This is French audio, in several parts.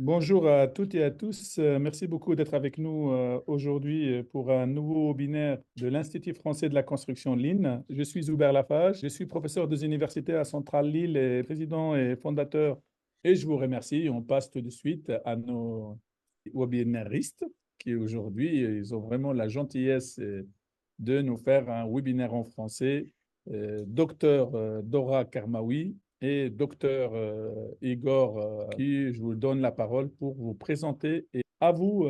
Bonjour à toutes et à tous. Merci beaucoup d'être avec nous aujourd'hui pour un nouveau webinaire de l'Institut français de la construction Lille. Je suis Zuber Lafage, je suis professeur des universités à Centrale Lille et président et fondateur. Et je vous remercie. On passe tout de suite à nos webinaristes qui aujourd'hui, ils ont vraiment la gentillesse de nous faire un webinaire en français. Docteur Dora Karmaoui et docteur Igor, qui je vous donne la parole pour vous présenter. Et à vous,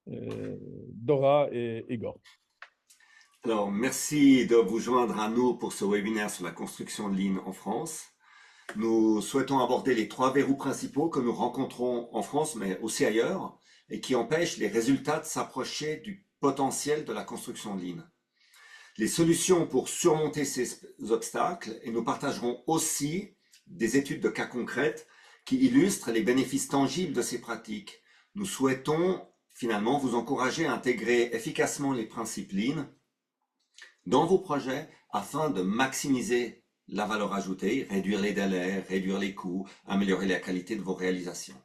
Dora et Igor. Alors, merci de vous joindre à nous pour ce webinaire sur la construction de lignes en France. Nous souhaitons aborder les trois verrous principaux que nous rencontrons en France, mais aussi ailleurs, et qui empêchent les résultats de s'approcher du potentiel de la construction de lignes. Les solutions pour surmonter ces obstacles, et nous partagerons aussi des études de cas concrètes qui illustrent les bénéfices tangibles de ces pratiques. Nous souhaitons finalement vous encourager à intégrer efficacement les principes Lean dans vos projets afin de maximiser la valeur ajoutée, réduire les délais, réduire les coûts, améliorer la qualité de vos réalisations.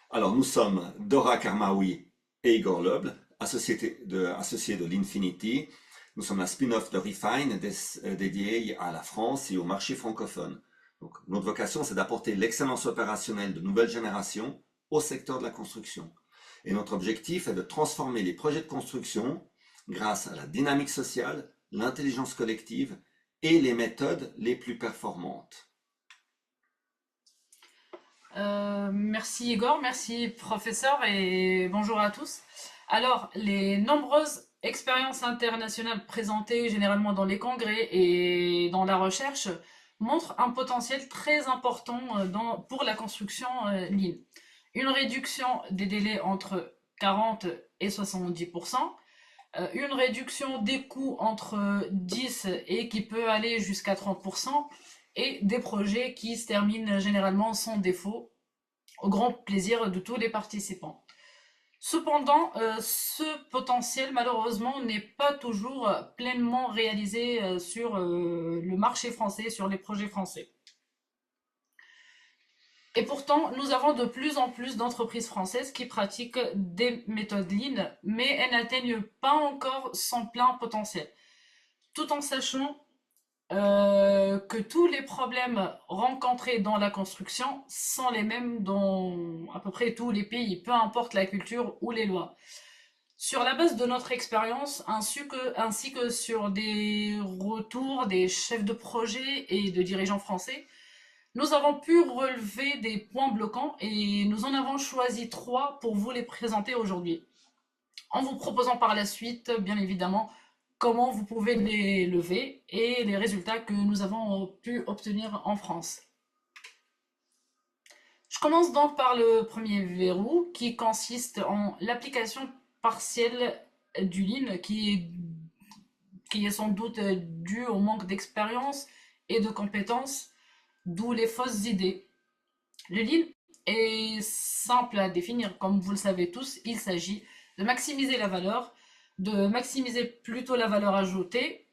Alors, nous sommes Dora Karmaoui et Igor Loeb, associés de l'Infinity. Nous sommes un spin-off de Refine dédié à la France et au marché francophone. Donc, notre vocation, c'est d'apporter l'excellence opérationnelle de nouvelle génération au secteur de la construction. Et notre objectif est de transformer les projets de construction grâce à la dynamique sociale, l'intelligence collective et les méthodes les plus performantes. Merci Igor, merci professeur et bonjour à tous. Alors, les nombreuses expériences internationales présentées généralement dans les congrès et dans la recherche montrent un potentiel très important pour la construction Lean. Une réduction des délais entre 40 et 70%, une réduction des coûts entre 10 et qui peut aller jusqu'à 30%, et des projets qui se terminent généralement sans défaut, au grand plaisir de tous les participants. Cependant, ce potentiel, malheureusement, n'est pas toujours pleinement réalisé sur le marché français, sur les projets français. Et pourtant, nous avons de plus en plus d'entreprises françaises qui pratiquent des méthodes Lean, mais elles n'atteignent pas encore son plein potentiel. Tout en sachant que tous les problèmes rencontrés dans la construction sont les mêmes dans à peu près tous les pays, peu importe la culture ou les lois. Sur la base de notre expérience, ainsi que sur des retours des chefs de projet et de dirigeants français, nous avons pu relever des points bloquants et nous en avons choisi 3 pour vous les présenter aujourd'hui. En vous proposant par la suite, bien évidemment, comment vous pouvez les lever et les résultats que nous avons pu obtenir en France. Je commence donc par le premier verrou qui consiste en l'application partielle du Lean qui est sans doute due au manque d'expérience et de compétences, d'où les fausses idées. Le Lean est simple à définir, comme vous le savez tous, il s'agit de maximiser la valeur, de maximiser plutôt la valeur ajoutée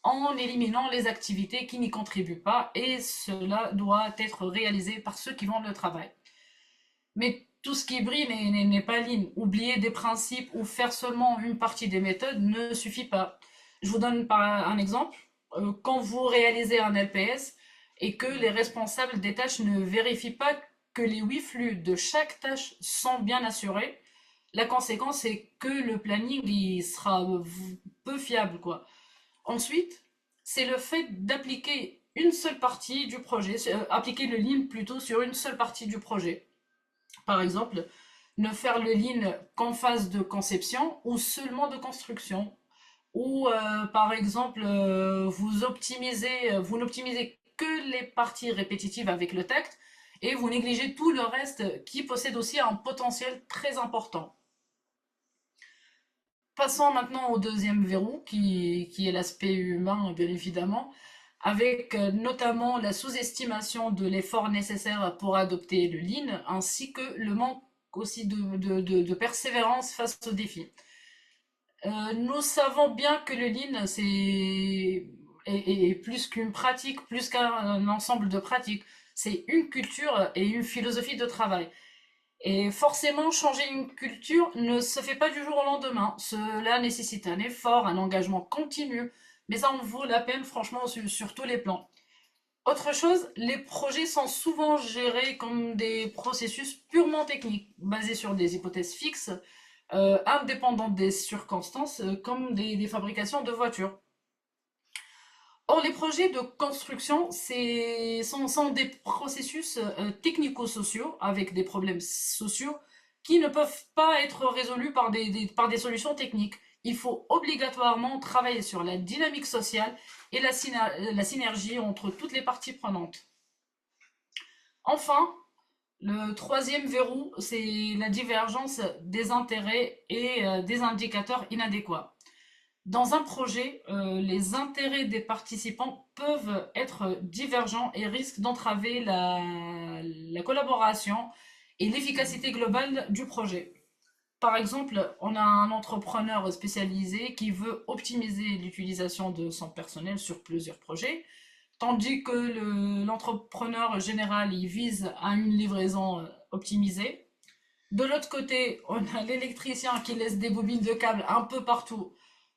en éliminant les activités qui n'y contribuent pas, et cela doit être réalisé par ceux qui vendent le travail. Mais tout ce qui brille n'est pas Lean. Oublier des principes ou faire seulement une partie des méthodes ne suffit pas. Je vous donne un exemple. Quand vous réalisez un LPS et que les responsables des tâches ne vérifient pas que les 8 flux de chaque tâche sont bien assurés, la conséquence est que le planning il sera peu fiable, quoi. Ensuite, c'est le fait d'appliquer une seule partie du projet, appliquer le Lean plutôt sur une seule partie du projet. Par exemple, ne faire le Lean qu'en phase de conception ou seulement de construction. Ou par exemple, vous n'optimisez que les parties répétitives avec le tact et vous négligez tout le reste qui possède aussi un potentiel très important. Passons maintenant au deuxième verrou, qui est l'aspect humain, bien évidemment, avec notamment la sous-estimation de l'effort nécessaire pour adopter le Lean, ainsi que le manque aussi de persévérance face aux défis. Nous savons bien que le Lean, est plus qu'une pratique, plus qu'un ensemble de pratiques. c'est une culture et une philosophie de travail. Et forcément, changer une culture ne se fait pas du jour au lendemain. Cela nécessite un effort, un engagement continu, mais ça en vaut la peine, franchement, sur tous les plans. Autre chose, les projets sont souvent gérés comme des processus purement techniques, basés sur des hypothèses fixes, indépendantes des circonstances, comme des fabrications de voitures. Or, les projets de construction sont des processus technico-sociaux avec des problèmes sociaux qui ne peuvent pas être résolus par par des solutions techniques. Il faut obligatoirement travailler sur la dynamique sociale et la synergie entre toutes les parties prenantes. Enfin, le troisième verrou, c'est la divergence des intérêts et des indicateurs inadéquats. Dans un projet, les intérêts des participants peuvent être divergents et risquent d'entraver la collaboration et l'efficacité globale du projet. Par exemple, on a un entrepreneur spécialisé qui veut optimiser l'utilisation de son personnel sur plusieurs projets, tandis que l'entrepreneur général il vise à une livraison optimisée. De l'autre côté, on a l'électricien qui laisse des bobines de câbles un peu partout,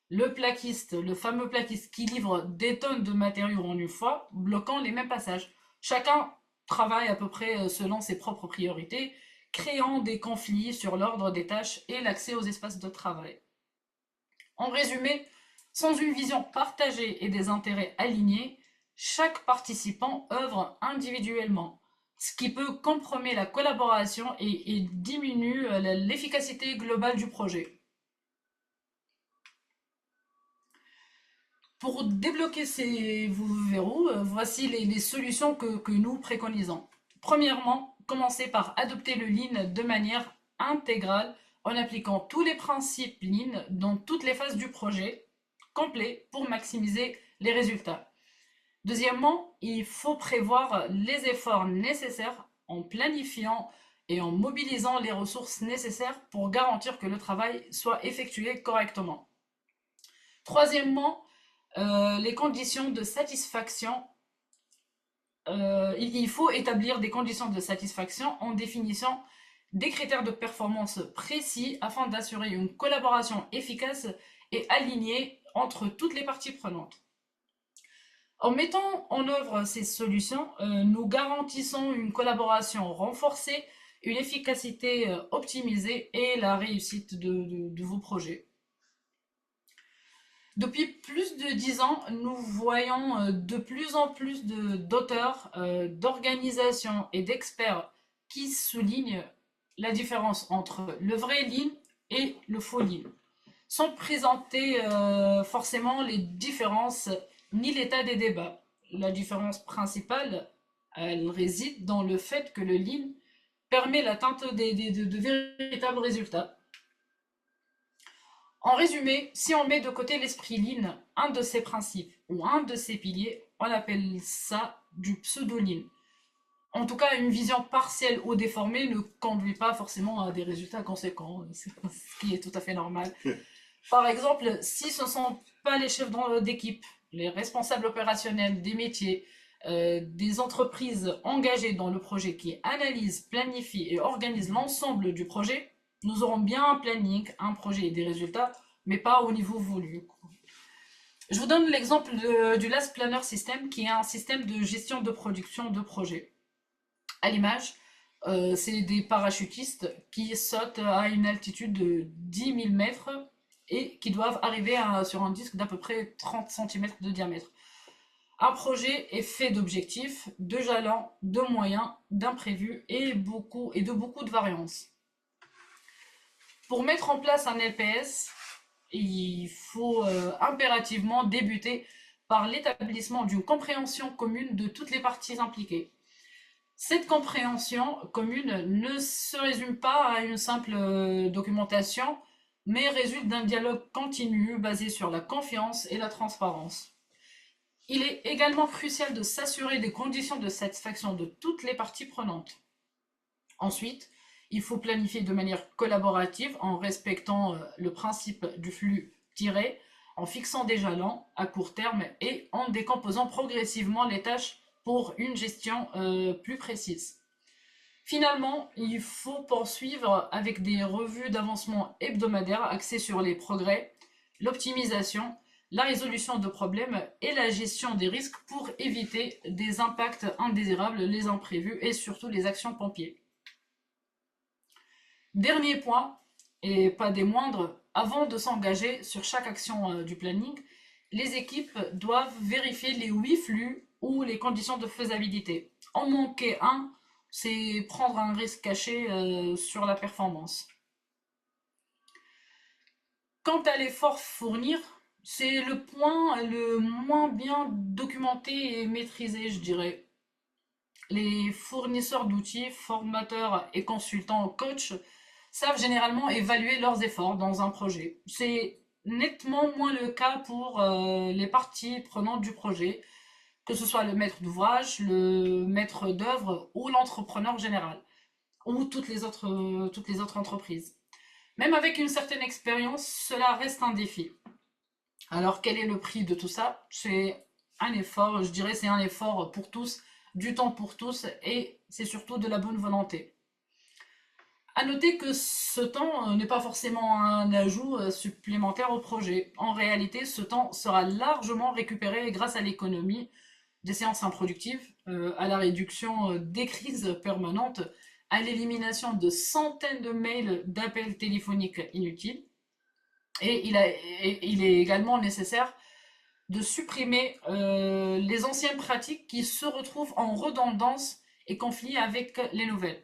le plaquiste, le fameux plaquiste qui livre des tonnes de matériaux en une fois, bloquant les mêmes passages. Chacun travaille à peu près selon ses propres priorités, créant des conflits sur l'ordre des tâches et l'accès aux espaces de travail. En résumé, sans une vision partagée et des intérêts alignés, chaque participant œuvre individuellement, ce qui peut compromettre la collaboration et diminue l'efficacité globale du projet. Pour débloquer ces verrous, voici les solutions que nous préconisons. Premièrement, commencez par adopter le Lean de manière intégrale en appliquant tous les principes Lean dans toutes les phases du projet complet pour maximiser les résultats. Deuxièmement, il faut prévoir les efforts nécessaires en planifiant et en mobilisant les ressources nécessaires pour garantir que le travail soit effectué correctement. Troisièmement, les conditions de satisfaction. Il faut établir des conditions de satisfaction en définissant des critères de performance précis afin d'assurer une collaboration efficace et alignée entre toutes les parties prenantes. En mettant en œuvre ces solutions, nous garantissons une collaboration renforcée, une efficacité optimisée et la réussite de vos projets. Depuis plus de 10 ans, nous voyons de plus en plus d'auteurs, d'organisations et d'experts qui soulignent la différence entre le vrai Lean et le faux Lean, sans présenter forcément les différences ni l'état des débats. La différence principale, elle réside dans le fait que le Lean permet l'atteinte de véritables résultats. En résumé, si on met de côté l'esprit Lean, un de ses principes ou un de ses piliers, on appelle ça du pseudo-Lean. En tout cas, une vision partielle ou déformée ne conduit pas forcément à des résultats conséquents, ce qui est tout à fait normal. Par exemple, si ce ne sont pas les chefs d'équipe, les responsables opérationnels des métiers, des entreprises engagées dans le projet qui analysent, planifient et organisent l'ensemble du projet, nous aurons bien un planning, un projet et des résultats, mais pas au niveau voulu. Je vous donne l'exemple du Last Planner System, qui est un système de gestion de production de projets. À l'image, c'est des parachutistes qui sautent à une altitude de 10 000 mètres et qui doivent arriver sur un disque d'à peu près 30 cm de diamètre. Un projet est fait d'objectifs, de jalons, de moyens, d'imprévus et de beaucoup de variances. Pour mettre en place un LPS, il faut impérativement débuter par l'établissement d'une compréhension commune de toutes les parties impliquées. Cette compréhension commune ne se résume pas à une simple documentation, mais résulte d'un dialogue continu basé sur la confiance et la transparence. Il est également crucial de s'assurer des conditions de satisfaction de toutes les parties prenantes. Ensuite, il faut planifier de manière collaborative en respectant le principe du flux tiré, en fixant des jalons à court terme et en décomposant progressivement les tâches pour une gestion plus précise. Finalement, il faut poursuivre avec des revues d'avancement hebdomadaires axées sur les progrès, l'optimisation, la résolution de problèmes et la gestion des risques pour éviter des impacts indésirables, les imprévus et surtout les actions pompiers. Dernier point, et pas des moindres, avant de s'engager sur chaque action du planning, les équipes doivent vérifier les 8 flux ou les conditions de faisabilité. En manquer un, c'est prendre un risque caché sur la performance. Quant à l'effort fournir, c'est le point le moins bien documenté et maîtrisé, je dirais. Les fournisseurs d'outils, formateurs et consultants coach savent généralement évaluer leurs efforts dans un projet. C'est nettement moins le cas pour les parties prenantes du projet, que ce soit le maître d'ouvrage, le maître d'œuvre ou l'entrepreneur général, ou toutes les autres entreprises. Même avec une certaine expérience, cela reste un défi. Alors, quel est le prix de tout ça? C'est un effort, je dirais, c'est un effort pour tous, du temps pour tous, et c'est surtout de la bonne volonté. À noter que ce temps n'est pas forcément un ajout supplémentaire au projet. En réalité, ce temps sera largement récupéré grâce à l'économie des séances improductives, à la réduction des crises permanentes, à l'élimination de centaines de mails, d'appels téléphoniques inutiles. Et il est également nécessaire de supprimer les anciennes pratiques qui se retrouvent en redondance et conflits avec les nouvelles.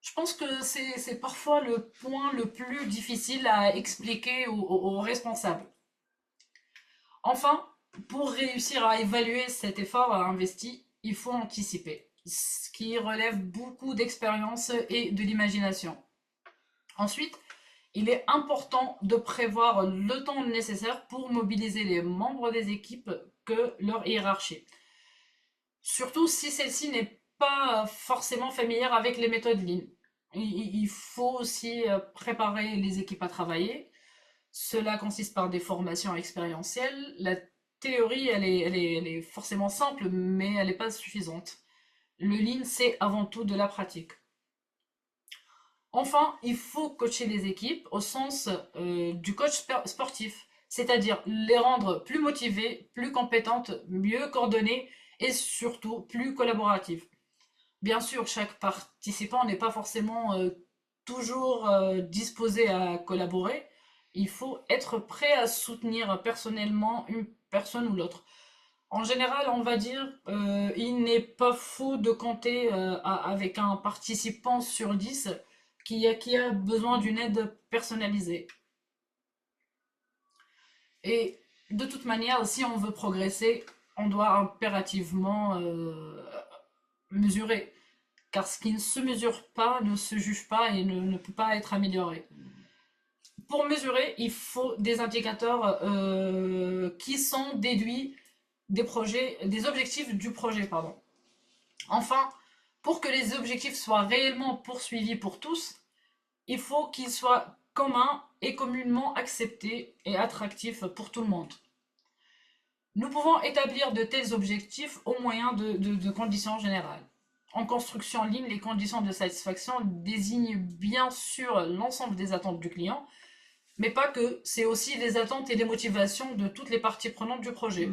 Je pense que c'est parfois le point le plus difficile à expliquer aux responsables. Enfin, pour réussir à évaluer cet effort investi, il faut anticiper, ce qui relève beaucoup d'expérience et de l'imagination. Ensuite, il est important de prévoir le temps nécessaire pour mobiliser les membres des équipes que leur hiérarchie. Surtout si celle-ci n'est pas forcément familière avec les méthodes Lean. Il faut aussi préparer les équipes à travailler. Cela consiste par des formations expérientielles. La théorie, elle est forcément simple, mais elle n'est pas suffisante. Le Lean, c'est avant tout de la pratique. Enfin, il faut coacher les équipes au sens du coach sportif, c'est-à-dire les rendre plus motivées, plus compétentes, mieux coordonnées et surtout plus collaboratives. Bien sûr, chaque participant n'est pas forcément toujours disposé à collaborer. Il faut être prêt à soutenir personnellement une personne ou l'autre. En général, on va dire, il n'est pas faux de compter avec un participant sur 10 qui a besoin d'une aide personnalisée. Et de toute manière, si on veut progresser, on doit impérativement mesurer. Car ce qui ne se mesure pas ne se juge pas et ne peut pas être amélioré. Pour mesurer, il faut des indicateurs qui sont déduits des objectifs du projet. Pardon. Enfin, pour que les objectifs soient réellement poursuivis pour tous, il faut qu'ils soient communs et communément acceptés et attractifs pour tout le monde. Nous pouvons établir de tels objectifs au moyen de conditions générales. En construction Lean, les conditions de satisfaction désignent bien sûr l'ensemble des attentes du client, mais pas que, c'est aussi les attentes et les motivations de toutes les parties prenantes du projet.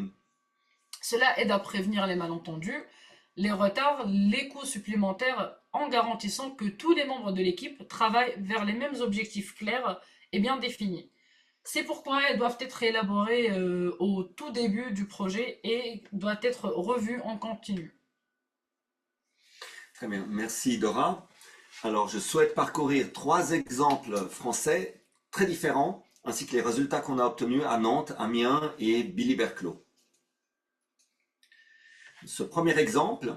Cela aide à prévenir les malentendus, les retards, les coûts supplémentaires en garantissant que tous les membres de l'équipe travaillent vers les mêmes objectifs clairs et bien définis. C'est pourquoi elles doivent être élaborées au tout début du projet et doivent être revues en continu. Très bien, merci Dora. Alors, je souhaite parcourir 3 exemples français très différents, ainsi que les résultats qu'on a obtenus à Nantes, Amiens et Billy-Berclos. Ce premier exemple,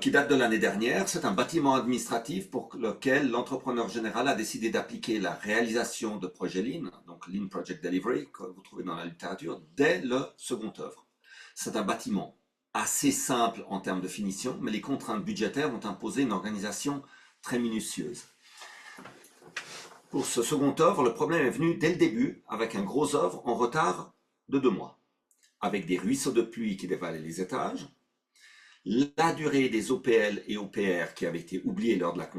qui date de l'année dernière, c'est un bâtiment administratif pour lequel l'entrepreneur général a décidé d'appliquer la réalisation de projets Lean, donc Lean Project Delivery, que vous trouvez dans la littérature, dès le second œuvre. C'est un bâtiment assez simple en termes de finition, mais les contraintes budgétaires ont imposé une organisation très minutieuse. Pour ce second œuvre, le problème est venu dès le début, avec un gros œuvre en retard de 2 mois, avec des ruisseaux de pluie qui dévalaient les étages, la durée des OPL et OPR qui avaient été oubliés lors de la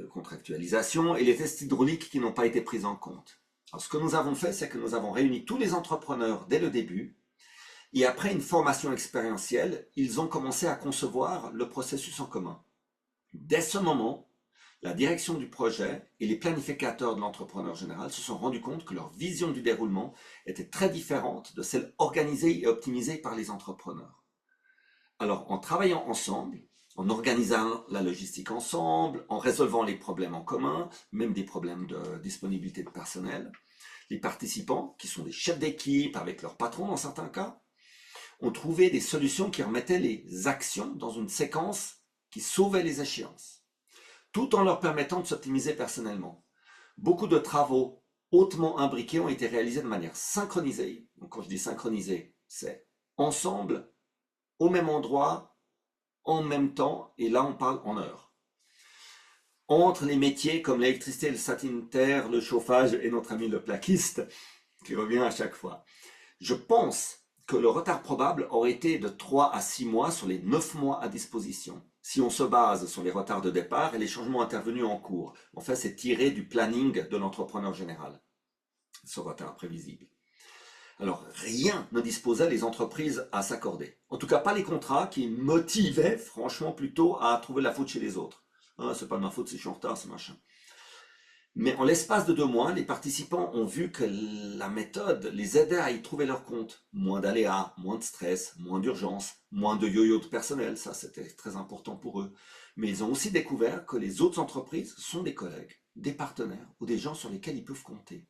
contractualisation et les tests hydrauliques qui n'ont pas été pris en compte. Alors, ce que nous avons fait, c'est que nous avons réuni tous les entrepreneurs dès le début et après une formation expérientielle, ils ont commencé à concevoir le processus en commun. Dès ce moment, la direction du projet et les planificateurs de l'entrepreneur général se sont rendus compte que leur vision du déroulement était très différente de celle organisée et optimisée par les entrepreneurs. Alors, en travaillant ensemble, en organisant la logistique ensemble, en résolvant les problèmes en commun, même des problèmes de disponibilité de personnel, les participants, qui sont des chefs d'équipe avec leurs patrons dans certains cas, ont trouvé des solutions qui remettaient les actions dans une séquence qui sauvait les échéances, tout en leur permettant de s'optimiser personnellement. Beaucoup de travaux hautement imbriqués ont été réalisés de manière synchronisée. Donc, quand je dis synchronisée, c'est ensemble, au même endroit, en même temps, et là on parle en heures. Entre les métiers comme l'électricité, le sanitaire, le chauffage et notre ami le plaquiste, qui revient à chaque fois. Je pense que le retard probable aurait été de 3 à 6 mois sur les 9 mois à disposition, si on se base sur les retards de départ et les changements intervenus en cours. En fait, c'est tiré du planning de l'entrepreneur général, ce retard prévisible. Alors, rien ne disposait les entreprises à s'accorder. En tout cas, pas les contrats qui motivaient, franchement, plutôt à trouver la faute chez les autres. Ah, c'est pas de ma faute si je suis en retard, c'est machin. Mais en l'espace de 2 mois, les participants ont vu que la méthode les aidait à y trouver leur compte. Moins d'aléas, moins de stress, moins d'urgence, moins de yo-yo de personnel, ça c'était très important pour eux. Mais ils ont aussi découvert que les autres entreprises sont des collègues, des partenaires ou des gens sur lesquels ils peuvent compter.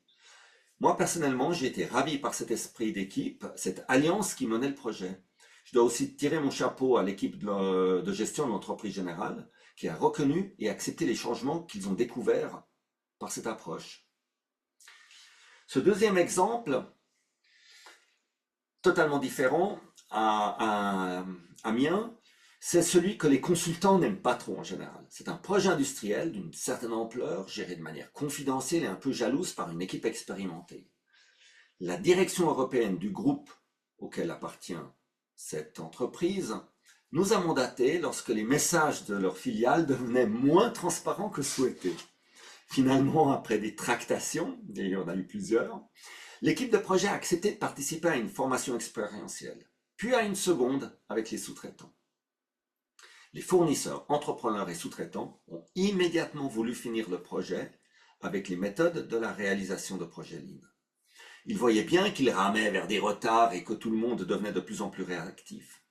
Moi, personnellement, j'ai été ravi par cet esprit d'équipe, cette alliance qui menait le projet. Je dois aussi tirer mon chapeau à l'équipe de gestion de l'entreprise générale, qui a reconnu et accepté les changements qu'ils ont découverts par cette approche. Ce deuxième exemple, totalement différent à mien, c'est celui que les consultants n'aiment pas trop en général. C'est un projet industriel d'une certaine ampleur, géré de manière confidentielle et un peu jalouse par une équipe expérimentée. La direction européenne du groupe auquel appartient cette entreprise nous a mandatés lorsque les messages de leur filiale devenaient moins transparents que souhaité. Finalement, après des tractations, et il y en a eu plusieurs, l'équipe de projet a accepté de participer à une formation expérientielle, puis à une seconde avec les sous-traitants. Les fournisseurs, entrepreneurs et sous-traitants ont immédiatement voulu finir le projet avec les méthodes de la réalisation de projets Lean. Ils voyaient bien qu'ils ramaient vers des retards et que tout le monde devenait de plus en plus réactif.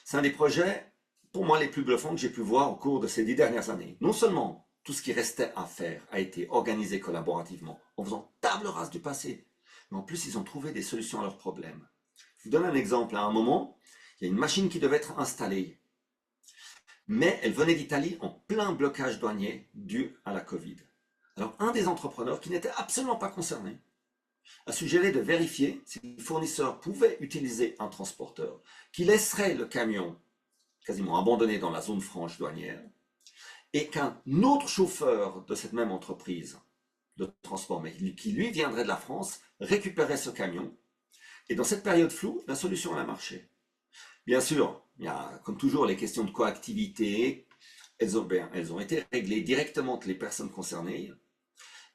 C'est un des projets, pour moi, les plus bluffants que j'ai pu voir au cours de ces 10 dernières années. Non seulement tout ce qui restait à faire a été organisé collaborativement, en faisant table rase du passé, mais en plus, ils ont trouvé des solutions à leurs problèmes. Je vous donne un exemple. À un moment, il y a une machine qui devait être installée, mais elle venait d'Italie en plein blocage douanier dû à la Covid. Alors, un des entrepreneurs, qui n'était absolument pas concerné, a suggéré de vérifier si le fournisseur pouvait utiliser un transporteur qui laisserait le camion quasiment abandonné dans la zone franche douanière et qu'un autre chauffeur de cette même entreprise de transport, mais qui lui viendrait de la France, récupérait ce camion. Et dans cette période floue, la solution a marché. Bien sûr, il y a comme toujours les questions de coactivité, elles ont été réglées directement entre les personnes concernées.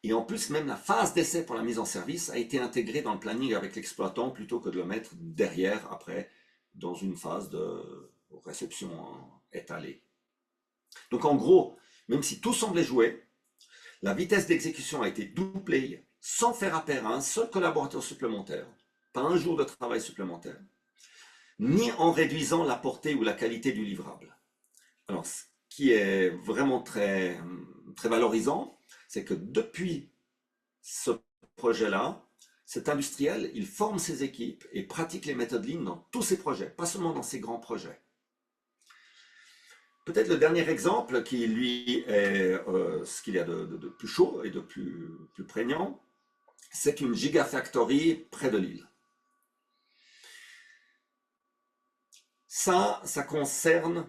Et en plus, même la phase d'essai pour la mise en service a été intégrée dans le planning avec l'exploitant plutôt que de le mettre derrière, après, dans une phase de réception étalée. Donc en gros, même si tout semblait jouer, la vitesse d'exécution a été doublée sans faire appel à un seul collaborateur supplémentaire, pas un jour de travail supplémentaire, ni en réduisant la portée ou la qualité du livrable. Alors, ce qui est vraiment très, très valorisant, c'est que depuis ce projet-là, cet industriel, il forme ses équipes et pratique les méthodes Lean dans tous ses projets, pas seulement dans ses grands projets. Peut-être le dernier exemple qui, lui, est ce qu'il y a de plus chaud et de plus prégnant, c'est une gigafactory près de Lille. Ça concerne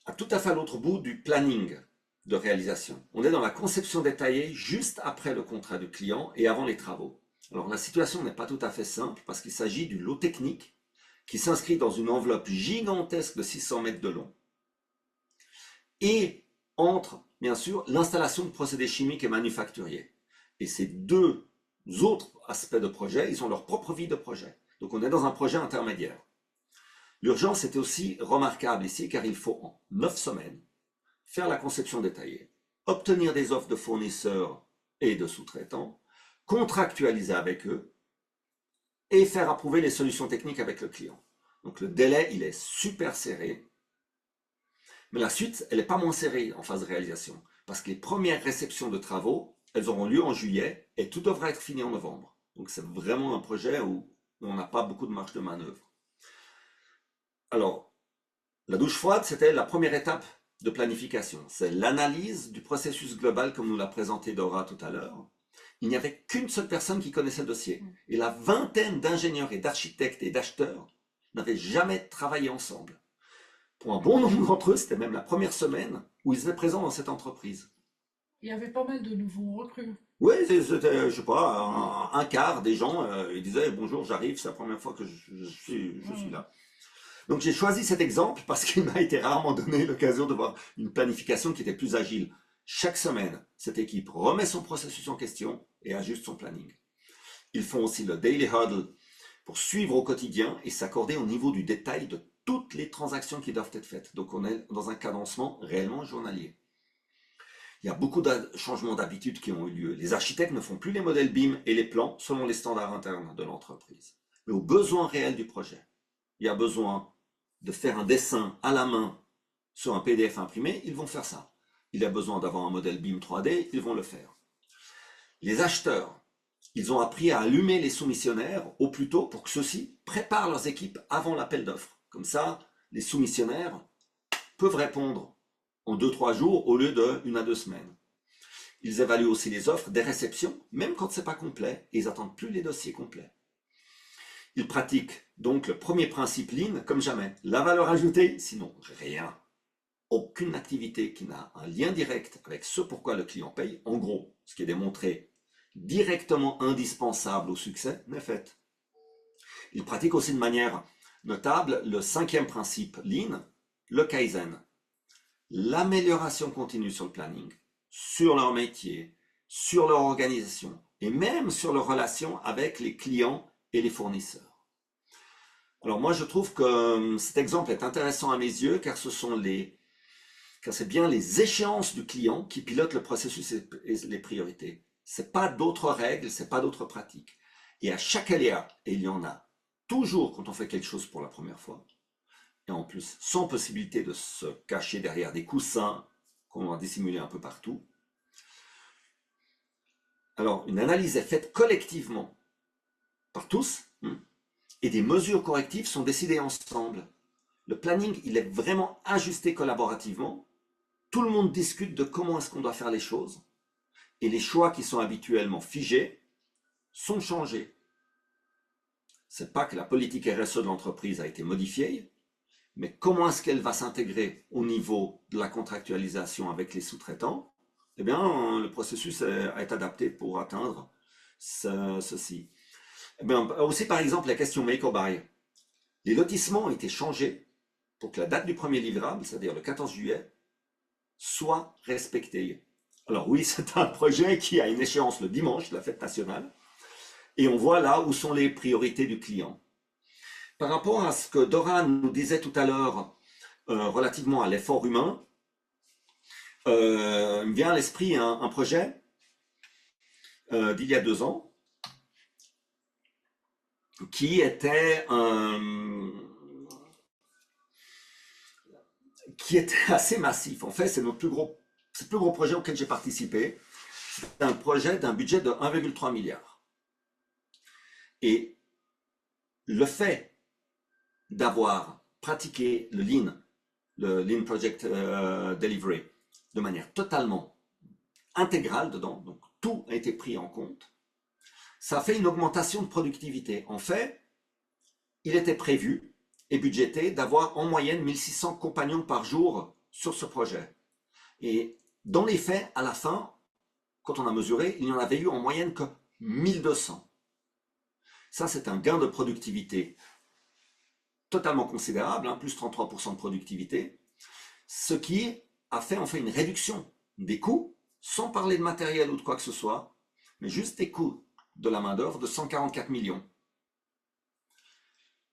à tout à fait l'autre bout du planning de réalisation. On est dans la conception détaillée juste après le contrat du client et avant les travaux. Alors la situation n'est pas tout à fait simple parce qu'il s'agit du lot technique qui s'inscrit dans une enveloppe gigantesque de 600 mètres de long. Et entre, bien sûr, l'installation de procédés chimiques et manufacturiers. Et ces deux autres aspects de projet, ils ont leur propre vie de projet. Donc on est dans un projet intermédiaire. L'urgence était aussi remarquable ici car il faut en 9 semaines faire la conception détaillée, obtenir des offres de fournisseurs et de sous-traitants, contractualiser avec eux et faire approuver les solutions techniques avec le client. Donc le délai, il est super serré, mais la suite, elle n'est pas moins serrée en phase de réalisation parce que les premières réceptions de travaux, elles auront lieu en juillet et tout devra être fini en novembre. Donc c'est vraiment un projet où on n'a pas beaucoup de marge de manœuvre. Alors, la douche froide, c'était la première étape de planification. C'est l'analyse du processus global comme nous l'a présenté Dora tout à l'heure. Il n'y avait qu'une seule personne qui connaissait le dossier. Et la vingtaine d'ingénieurs et d'architectes et d'acheteurs n'avaient jamais travaillé ensemble. Pour un bon nombre d'entre eux, c'était même la première semaine où ils étaient présents dans cette entreprise. Il y avait pas mal de nouveaux recrues. Oui, c'était, je sais pas, un quart des gens, ils disaient bonjour, j'arrive, c'est la première fois que je suis là. Donc j'ai choisi cet exemple parce qu'il m'a été rarement donné l'occasion de voir une planification qui était plus agile. Chaque semaine, cette équipe remet son processus en question et ajuste son planning. Ils font aussi le daily huddle pour suivre au quotidien et s'accorder au niveau du détail de toutes les transactions qui doivent être faites. Donc on est dans un cadencement réellement journalier. Il y a beaucoup de changements d'habitude qui ont eu lieu. Les architectes ne font plus les modèles BIM et les plans selon les standards internes de l'entreprise, mais aux besoins réels du projet. Il y a besoin de faire un dessin à la main sur un PDF imprimé, ils vont faire ça. Il y a besoin d'avoir un modèle BIM 3D, ils vont le faire. Les acheteurs, ils ont appris à allumer les soumissionnaires au plus tôt pour que ceux-ci préparent leurs équipes avant l'appel d'offres. Comme ça, les soumissionnaires peuvent répondre en 2-3 jours au lieu de 1 à 2 semaines. Ils évaluent aussi les offres des réceptions, même quand ce n'est pas complet, et ils n'attendent plus les dossiers complets. Ils pratiquent donc le premier principe Lean comme jamais. La valeur ajoutée, sinon rien. Aucune activité qui n'a un lien direct avec ce pourquoi le client paye, en gros, ce qui est démontré directement indispensable au succès, n'est faite. Ils pratiquent aussi de manière notable le 5e principe Lean, le Kaizen. L'amélioration continue sur le planning, sur leur métier, sur leur organisation et même sur leurs relations avec les clients et les fournisseurs. Alors moi je trouve que cet exemple est intéressant à mes yeux car c'est bien les échéances du client qui pilotent le processus et les priorités. C'est pas d'autres règles, c'est pas d'autres pratiques. Et à chaque aléa, et il y en a toujours quand on fait quelque chose pour la première fois, et en plus sans possibilité de se cacher derrière des coussins qu'on va dissimuler un peu partout. Alors une analyse est faite collectivement par tous, et des mesures correctives sont décidées ensemble. Le planning, il est vraiment ajusté collaborativement. Tout le monde discute de comment est-ce qu'on doit faire les choses, et les choix qui sont habituellement figés sont changés. C'est pas que la politique RSE de l'entreprise a été modifiée, mais comment est-ce qu'elle va s'intégrer au niveau de la contractualisation avec les sous-traitants? Eh bien, le processus est adapté pour atteindre ceci. Eh bien, aussi, par exemple, la question make or buy. Les lotissements ont été changés pour que la date du premier livrable, c'est-à-dire le 14 juillet, soit respectée. Alors oui, c'est un projet qui a une échéance le dimanche, la fête nationale, et on voit là où sont les priorités du client. Par rapport à ce que Dora nous disait tout à l'heure relativement à l'effort humain, il me vient à l'esprit un projet d'il y a 2 ans qui était assez massif. En fait, c'est le plus gros projet auquel j'ai participé. C'est un projet d'un budget de 1,3 milliard. Et le fait d'avoir pratiqué le Lean Project Delivery, de manière totalement intégrale dedans, donc tout a été pris en compte, ça fait une augmentation de productivité. En fait, il était prévu et budgété d'avoir en moyenne 1600 compagnons par jour sur ce projet. Et dans les faits, à la fin, quand on a mesuré, il n'y en avait eu en moyenne que 1200. Ça, c'est un gain de productivité totalement considérable, hein, plus 33% de productivité, ce qui a fait en fait une réduction des coûts, sans parler de matériel ou de quoi que ce soit, mais juste des coûts de la main-d'œuvre de 144 millions.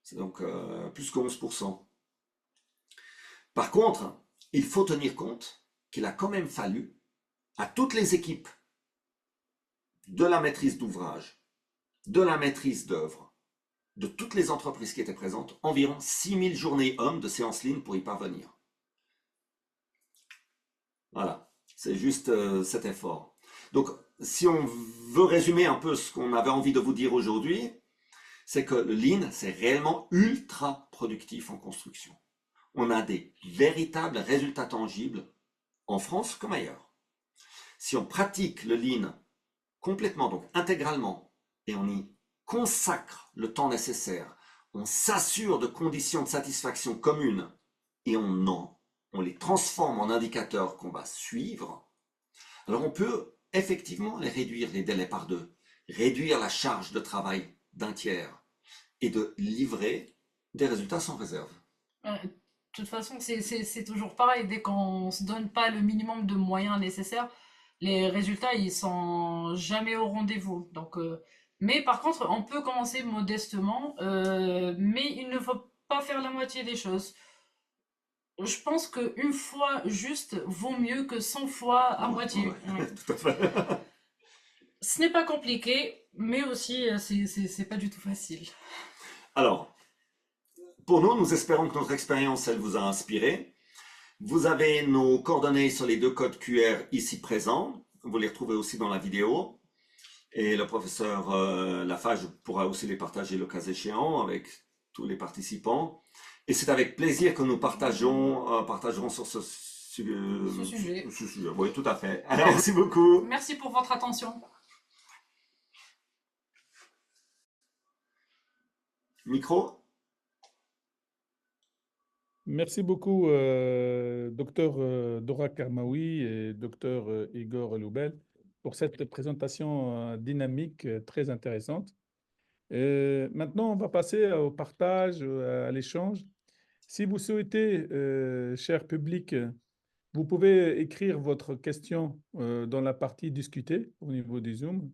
C'est donc plus que 11%. Par contre, il faut tenir compte qu'il a quand même fallu à toutes les équipes de la maîtrise d'ouvrage, de la maîtrise d'œuvre, de toutes les entreprises qui étaient présentes, environ 6000 journées hommes de séance ligne pour y parvenir. Voilà, c'est juste cet effort. Donc, si on veut résumer un peu ce qu'on avait envie de vous dire aujourd'hui, c'est que le Lean, c'est réellement ultra productif en construction. On a des véritables résultats tangibles en France comme ailleurs. Si on pratique le Lean complètement, donc intégralement, et on y consacre le temps nécessaire, on s'assure de conditions de satisfaction communes et on les transforme en indicateurs qu'on va suivre, alors on peut effectivement les réduire les délais par deux, réduire la charge de travail d'un tiers et de livrer des résultats sans réserve. De toute façon, c'est toujours pareil. Dès qu'on ne se donne pas le minimum de moyens nécessaires, les résultats, ils sont jamais au rendez-vous. Donc, mais par contre, on peut commencer modestement, mais il ne faut pas faire la moitié des choses. Je pense qu'une fois juste vaut mieux que 100 fois à moitié. Ouais. Tout à fait. Ce n'est pas compliqué, mais aussi, c'est pas du tout facile. Alors, pour nous, nous espérons que notre expérience, elle vous a inspiré. Vous avez nos coordonnées sur les 2 codes QR ici présents. Vous les retrouvez aussi dans la vidéo. Et le professeur Lafage pourra aussi les partager le cas échéant avec tous les participants. Et c'est avec plaisir que nous partagerons sur ce sujet. Oui, tout à fait. Merci beaucoup. Merci pour votre attention. Micro. Merci beaucoup, docteur Dora Karmaoui et docteur Igor Loubel, pour cette présentation dynamique très intéressante. Maintenant, on va passer au partage, à l'échange. Si vous souhaitez, cher public, vous pouvez écrire votre question dans la partie discutée au niveau du Zoom.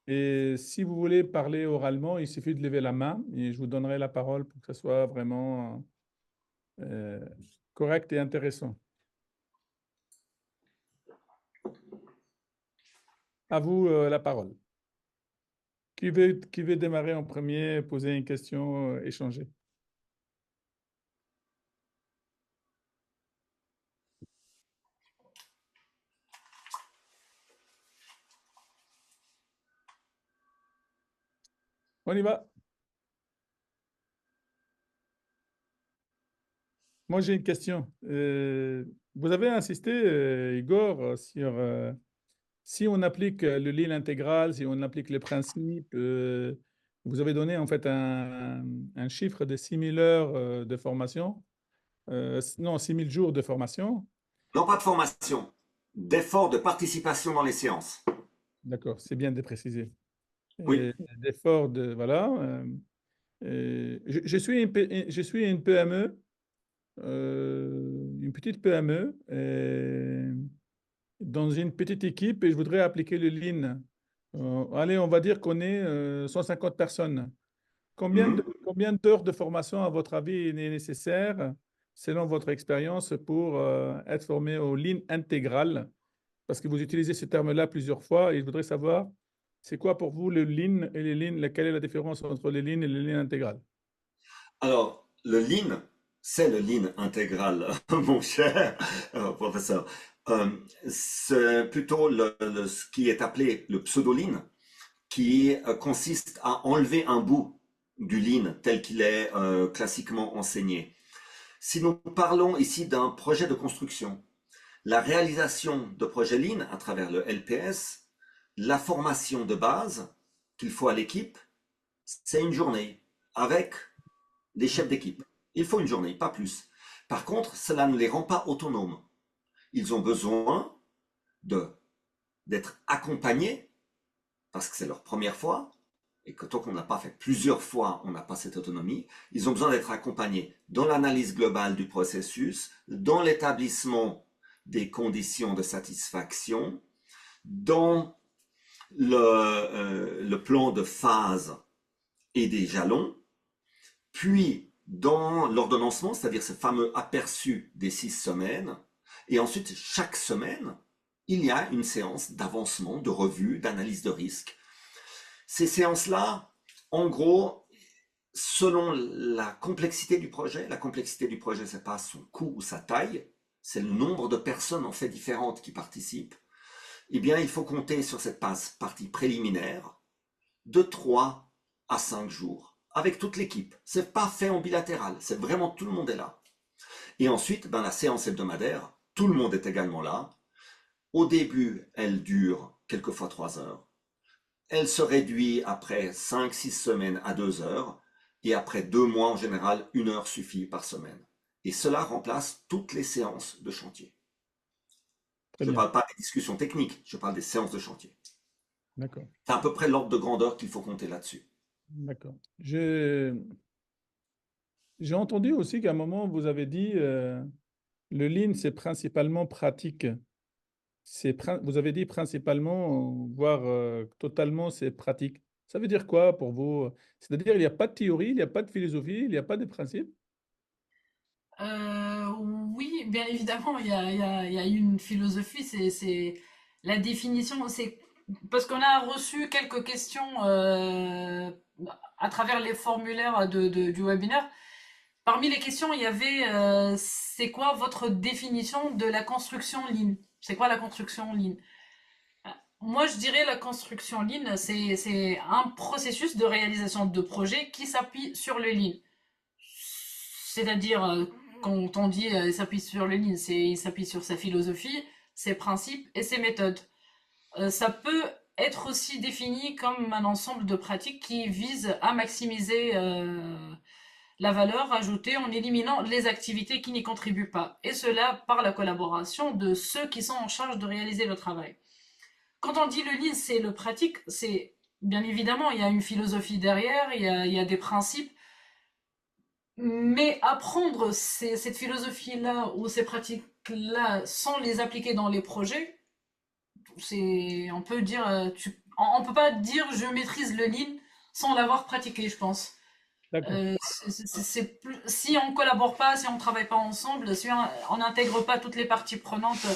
Et si vous voulez parler oralement, il suffit de lever la main et je vous donnerai la parole pour que ce soit vraiment correct et intéressant. À vous la parole. Qui veut démarrer en premier, poser une question, échanger? On y va. Moi, j'ai une question. Vous avez insisté, Igor, sur si on applique le Lean intégral, si on applique les principes, vous avez donné en fait un chiffre de 6000 heures de formation, non, 6000 jours de formation. Non pas de formation, d'effort de participation dans les séances. D'accord, c'est bien de préciser. Oui. D'effort de, voilà. Je suis une PME, une petite PME, dans une petite équipe et je voudrais appliquer le Lean. Allez, on va dire qu'on est 150 personnes. Combien d'heures de formation, à votre avis, est nécessaire, selon votre expérience, pour être formé au Lean intégral? Parce que vous utilisez ce terme-là plusieurs fois et je voudrais savoir, c'est quoi pour vous le Lean et les Lean, quelle est la différence entre les Lean et le Lean intégral? Alors, le Lean, c'est le Lean intégral, mon cher professeur. C'est plutôt ce qui est appelé le pseudo-Lean, qui consiste à enlever un bout du Lean tel qu'il est classiquement enseigné. Si nous parlons ici d'un projet de construction, la réalisation de projets Lean à travers le LPS, la formation de base qu'il faut à l'équipe, c'est une journée avec des chefs d'équipe. Il faut une journée, pas plus. Par contre, cela ne les rend pas autonomes. Ils ont besoin d'être accompagnés, parce que c'est leur première fois, et que tant qu'on n'a pas fait plusieurs fois, on n'a pas cette autonomie. Ils ont besoin d'être accompagnés dans l'analyse globale du processus, dans l'établissement des conditions de satisfaction, dans le plan de phase et des jalons, puis dans l'ordonnancement, c'est-à-dire ce fameux aperçu des 6 semaines, et ensuite chaque semaine, il y a une séance d'avancement, de revue, d'analyse de risque. Ces séances-là, en gros, selon la complexité du projet, c'est pas son coût ou sa taille, c'est le nombre de personnes en fait différentes qui participent, eh bien il faut compter sur cette partie préliminaire de 3 à 5 jours avec toute l'équipe. C'est pas fait en bilatéral, c'est vraiment tout le monde est là. Et ensuite, la séance hebdomadaire, tout le monde est également là. Au début, elle dure quelquefois 3 heures. Elle se réduit après 5-6 semaines à 2 heures. Et après 2 mois, en général, 1 heure suffit par semaine. Et cela remplace toutes les séances de chantier. Très Je ne bien. parle pas des discussions techniques, je parle des séances de chantier. D'accord. C'est à peu près l'ordre de grandeur qu'il faut compter là-dessus. D'accord. J'ai entendu aussi qu'à un moment, vous avez dit le lean, c'est principalement pratique. Vous avez dit principalement, voire totalement, c'est pratique. Ça veut dire quoi pour vous? C'est-à-dire, il n'y a pas de théorie, il n'y a pas de philosophie, il n'y a pas de principe? Oui, bien évidemment, il y a une philosophie, c'est la définition, c'est parce qu'on a reçu quelques questions à travers les formulaires du webinaire. Parmi les questions, il y avait c'est quoi votre définition de la construction Lean? C'est quoi la construction Lean? Moi, je dirais la construction Lean, c'est un processus de réalisation de projet qui s'appuie sur le Lean. C'est-à-dire, quand on dit il s'appuie sur le Lean, il s'appuie sur sa philosophie, ses principes et ses méthodes. Ça peut être aussi défini comme un ensemble de pratiques qui visent à maximiser la valeur ajoutée en éliminant les activités qui n'y contribuent pas. Et cela par la collaboration de ceux qui sont en charge de réaliser le travail. Quand on dit le Lean, c'est le pratique, c'est bien évidemment, il y a une philosophie derrière, il y a des principes, mais apprendre cette philosophie-là ou ces pratiques-là sans les appliquer dans les projets, on peut dire, on peut pas dire je maîtrise le Lean sans l'avoir pratiqué, je pense. D'accord. Si on collabore pas, si on travaille pas ensemble, si on n'intègre pas toutes les parties prenantes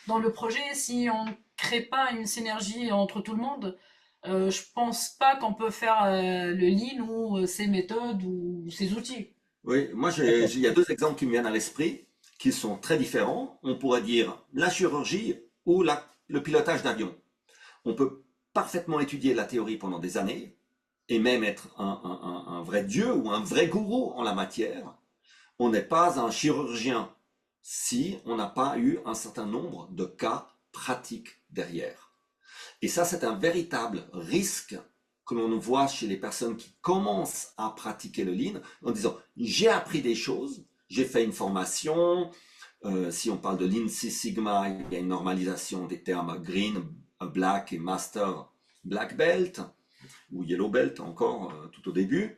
dans le projet, si on crée pas une synergie entre tout le monde, je pense pas qu'on peut faire le Lean ou ses méthodes ou ses outils. Oui, moi, D'accord. il y a 2 exemples qui me viennent à l'esprit, qui sont très différents. On pourrait dire la chirurgie ou le pilotage d'avion. On peut parfaitement étudier la théorie pendant des années et même être un vrai dieu ou un vrai gourou en la matière. On n'est pas un chirurgien si on n'a pas eu un certain nombre de cas pratiques derrière. Et ça, c'est un véritable risque que l'on voit chez les personnes qui commencent à pratiquer le lean en disant j'ai appris des choses, j'ai fait une formation. Si on parle de Lean Six Sigma, il y a une normalisation des termes green, black et master black belt ou yellow belt encore tout au début.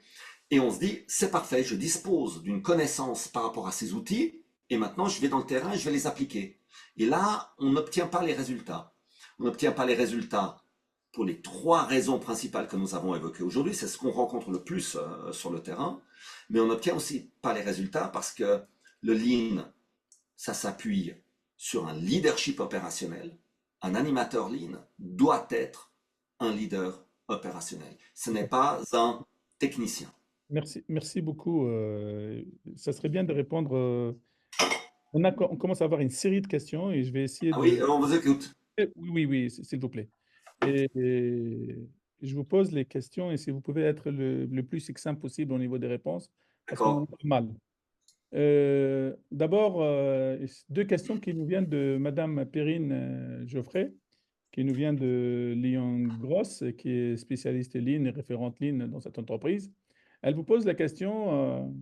Et on se dit c'est parfait, je dispose d'une connaissance par rapport à ces outils et maintenant je vais dans le terrain et je vais les appliquer. Et là, on n'obtient pas les résultats. On n'obtient pas les résultats pour les 3 raisons principales que nous avons évoquées aujourd'hui. C'est ce qu'on rencontre le plus sur le terrain. Mais on n'obtient aussi pas les résultats parce que le lean, ça s'appuie sur un leadership opérationnel. Un animateur lean doit être un leader opérationnel. Ce n'est pas un technicien. Merci beaucoup. Ça serait bien de répondre. On commence à avoir une série de questions et je vais essayer Ah oui, de. on vous écoute. Oui, s'il vous plaît. Et je vous pose les questions et si vous pouvez être le plus succinct possible au niveau des réponses, parce qu'on en a D'accord. pas mal. D'abord, 2 questions qui nous viennent de Madame Perrine Geoffrey, qui nous vient de Lyon Gross, qui est spécialiste Lean et référente Lean dans cette entreprise. Elle vous pose la question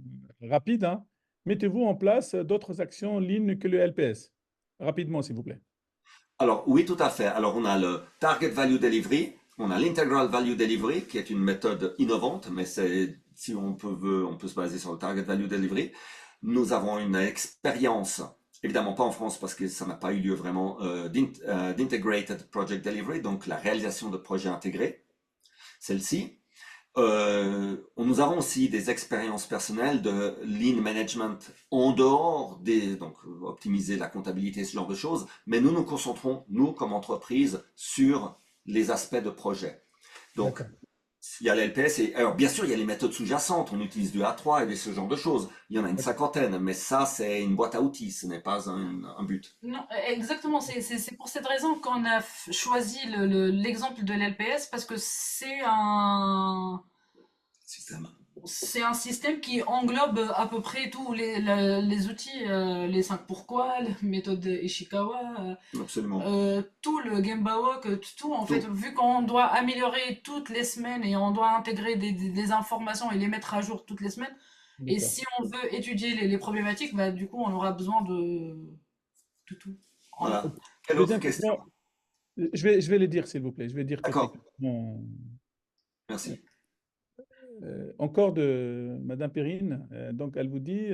rapide, hein. Mettez-vous en place d'autres actions Lean que le LPS? Rapidement, s'il vous plaît. Alors oui, tout à fait. Alors on a le Target Value Delivery. On a l'Integral Value Delivery, qui est une méthode innovante, mais si on peut se baser sur le Target Value Delivery. Nous avons une expérience, évidemment pas en France parce que ça n'a pas eu lieu vraiment, d'Integrated Project Delivery, donc la réalisation de projets intégrés, celle-ci. Nous avons aussi des expériences personnelles de lean management en dehors donc optimiser la comptabilité, ce genre de choses, mais nous nous concentrons, nous comme entreprise, sur les aspects de projet. Donc, il y a l'LPS et alors bien sûr il y a les méthodes sous-jacentes, on utilise du A3 et ce genre de choses. Il y en a une cinquantaine, mais ça c'est une boîte à outils, ce n'est pas un but. Non, exactement, c'est pour cette raison qu'on a choisi l'exemple de l'LPS parce que Système. c'est un système qui englobe à peu près tous les outils, les 5 pourquoi, la méthode Ishikawa, Absolument. tout le Gemba Walk, tout en fait, Tout. vu qu'on doit améliorer toutes les semaines et on doit intégrer des informations et les mettre à jour toutes les semaines, et D'accord. si on veut étudier les problématiques, bah, du coup, on aura besoin de tout. Voilà. En- Quelle autre Deuxième question? question. Je vais les dire, s'il vous plaît. Je vais dire quelques D'accord, questions. merci. Encore de Madame Perrine. Donc, elle vous dit,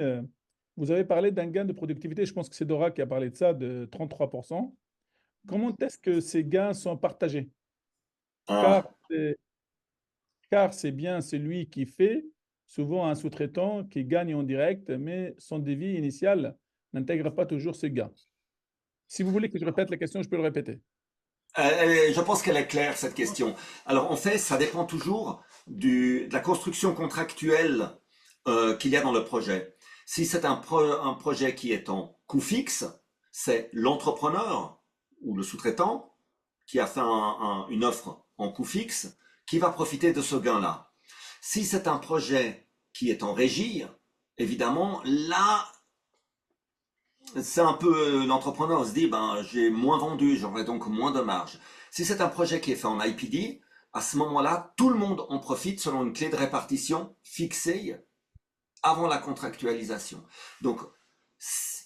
vous avez parlé d'un gain de productivité, je pense que c'est Dora qui a parlé de ça, de 33%. Comment est-ce que ces gains sont partagés? Car Ah, c'est car c'est bien celui qui fait, souvent un sous-traitant qui gagne en direct, mais son devis initial n'intègre pas toujours ce gain. Si vous voulez que je répète la question, je peux le répéter. je pense qu'elle est claire, cette question. Alors, en fait, ça dépend toujours de la construction contractuelle qu'il y a dans le projet. Si c'est un projet qui est en coût fixe, c'est l'entrepreneur ou le sous-traitant qui a fait une offre en coût fixe qui va profiter de ce gain-là. Si c'est un projet qui est en régie, évidemment, là, c'est un peu l'entrepreneur se dit ben j'ai moins vendu, j'aurai donc moins de marge. Si c'est un projet qui est fait en IPD, à ce moment-là, tout le monde en profite selon une clé de répartition fixée avant la contractualisation. Donc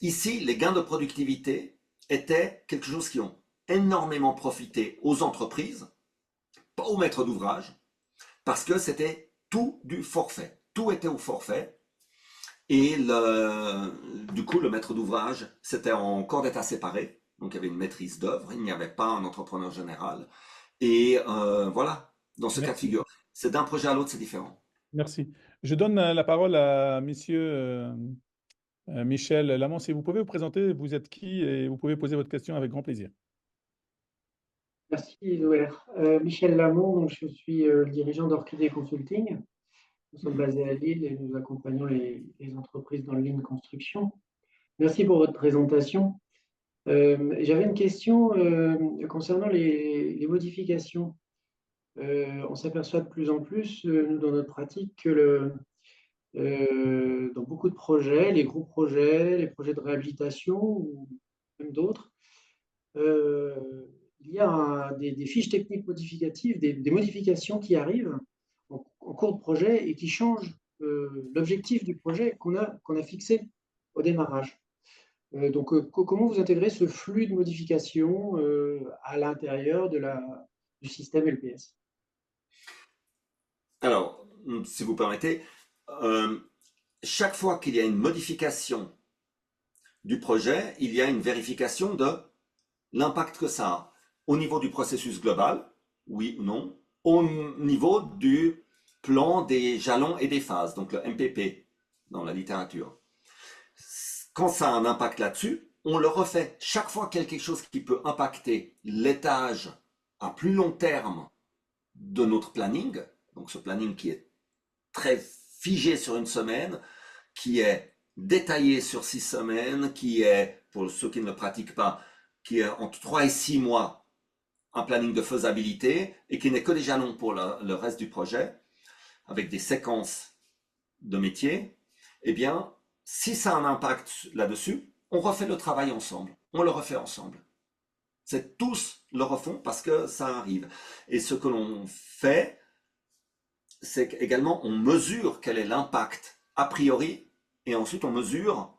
ici, les gains de productivité étaient quelque chose qui ont énormément profité aux entreprises, pas aux maîtres d'ouvrage, parce que c'était tout du forfait. Tout était au forfait. Et du coup, le maître d'ouvrage, c'était en corps d'état séparé. Donc, il y avait une maîtrise d'œuvre, il n'y avait pas un entrepreneur général. Et voilà, dans ce cas de Merci. figure. C'est d'un projet à l'autre, c'est différent. Merci. Je donne la parole à Monsieur Michel Lamont. Si vous pouvez vous présenter, vous êtes qui et vous pouvez poser votre question avec grand plaisir. Merci Zoé. Michel Lamont, donc je suis le dirigeant d'Orchidée Consulting. Nous sommes basés à Lille et nous accompagnons les entreprises dans le Lean Construction. Merci pour votre présentation. J'avais une question concernant les modifications. On s'aperçoit de plus en plus, nous, dans notre pratique, que dans beaucoup de projets, les gros projets, les projets de réhabilitation ou même d'autres, il y a des fiches techniques modificatives, des modifications qui arrivent en cours de projet et qui changent l'objectif du projet qu'on a fixé au démarrage. Comment vous intégrez ce flux de modifications à l'intérieur du système LPS? Alors, si vous permettez, euh, chaque fois qu'il y a une modification du projet, il y a une vérification de l'impact que ça a au niveau du processus global, oui ou non, au niveau du plan des jalons et des phases, donc le MPP dans la littérature. Quand ça a un impact là-dessus, on le refait. Chaque fois qu'il y a quelque chose qui peut impacter l'étage à plus long terme de notre planning, donc ce planning qui est très figé sur une semaine, qui est détaillé sur 6 semaines, qui est, pour ceux qui ne le pratiquent pas, qui est entre 3 et 6 mois, un planning de faisabilité, et qui n'est que des jalons pour le reste du projet, avec des séquences de métiers, eh bien, si ça a un impact là-dessus, on refait le travail ensemble. On le refait ensemble. C'est tous le refont parce que ça arrive. Et ce que l'on fait, c'est qu'également on mesure quel est l'impact a priori et ensuite on mesure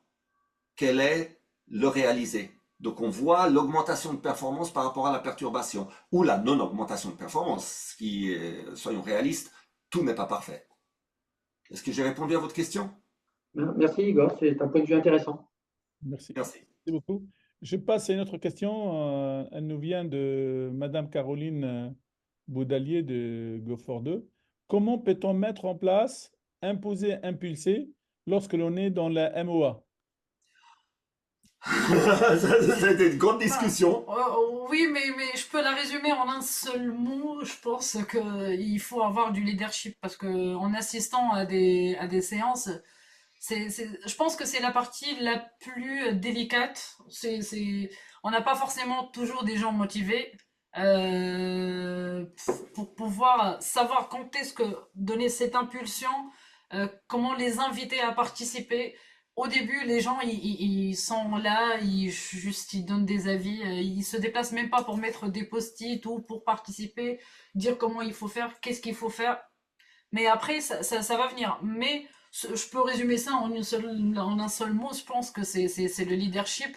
quel est le réalisé. Donc on voit l'augmentation de performance par rapport à la perturbation ou la non-augmentation de performance, qui, soyons réalistes, tout n'est pas parfait. Est-ce que j'ai répondu à votre question? Merci Igor, c'est un point de vue intéressant. Merci. Merci. Merci beaucoup. Je passe à une autre question. Elle nous vient de Madame Caroline Baudalier de Gofort 2. Comment peut-on mettre en place, imposer, impulser lorsque l'on est dans la MOA? Ça a été une grande discussion. Oui, mais je peux la résumer en un seul mot. Je pense qu'il faut avoir du leadership parce que en assistant à des séances, je pense que c'est la partie la plus délicate. On n'a pas forcément toujours des gens motivés pour pouvoir savoir quand est-ce que donner cette impulsion, comment les inviter à participer. Au début, les gens, ils sont là, ils donnent des avis, ils se déplacent même pas pour mettre des post-it ou pour participer, dire comment il faut faire, qu'est-ce qu'il faut faire. Mais après, ça va venir. Mais je peux résumer ça en un seul mot. Je pense que c'est le leadership.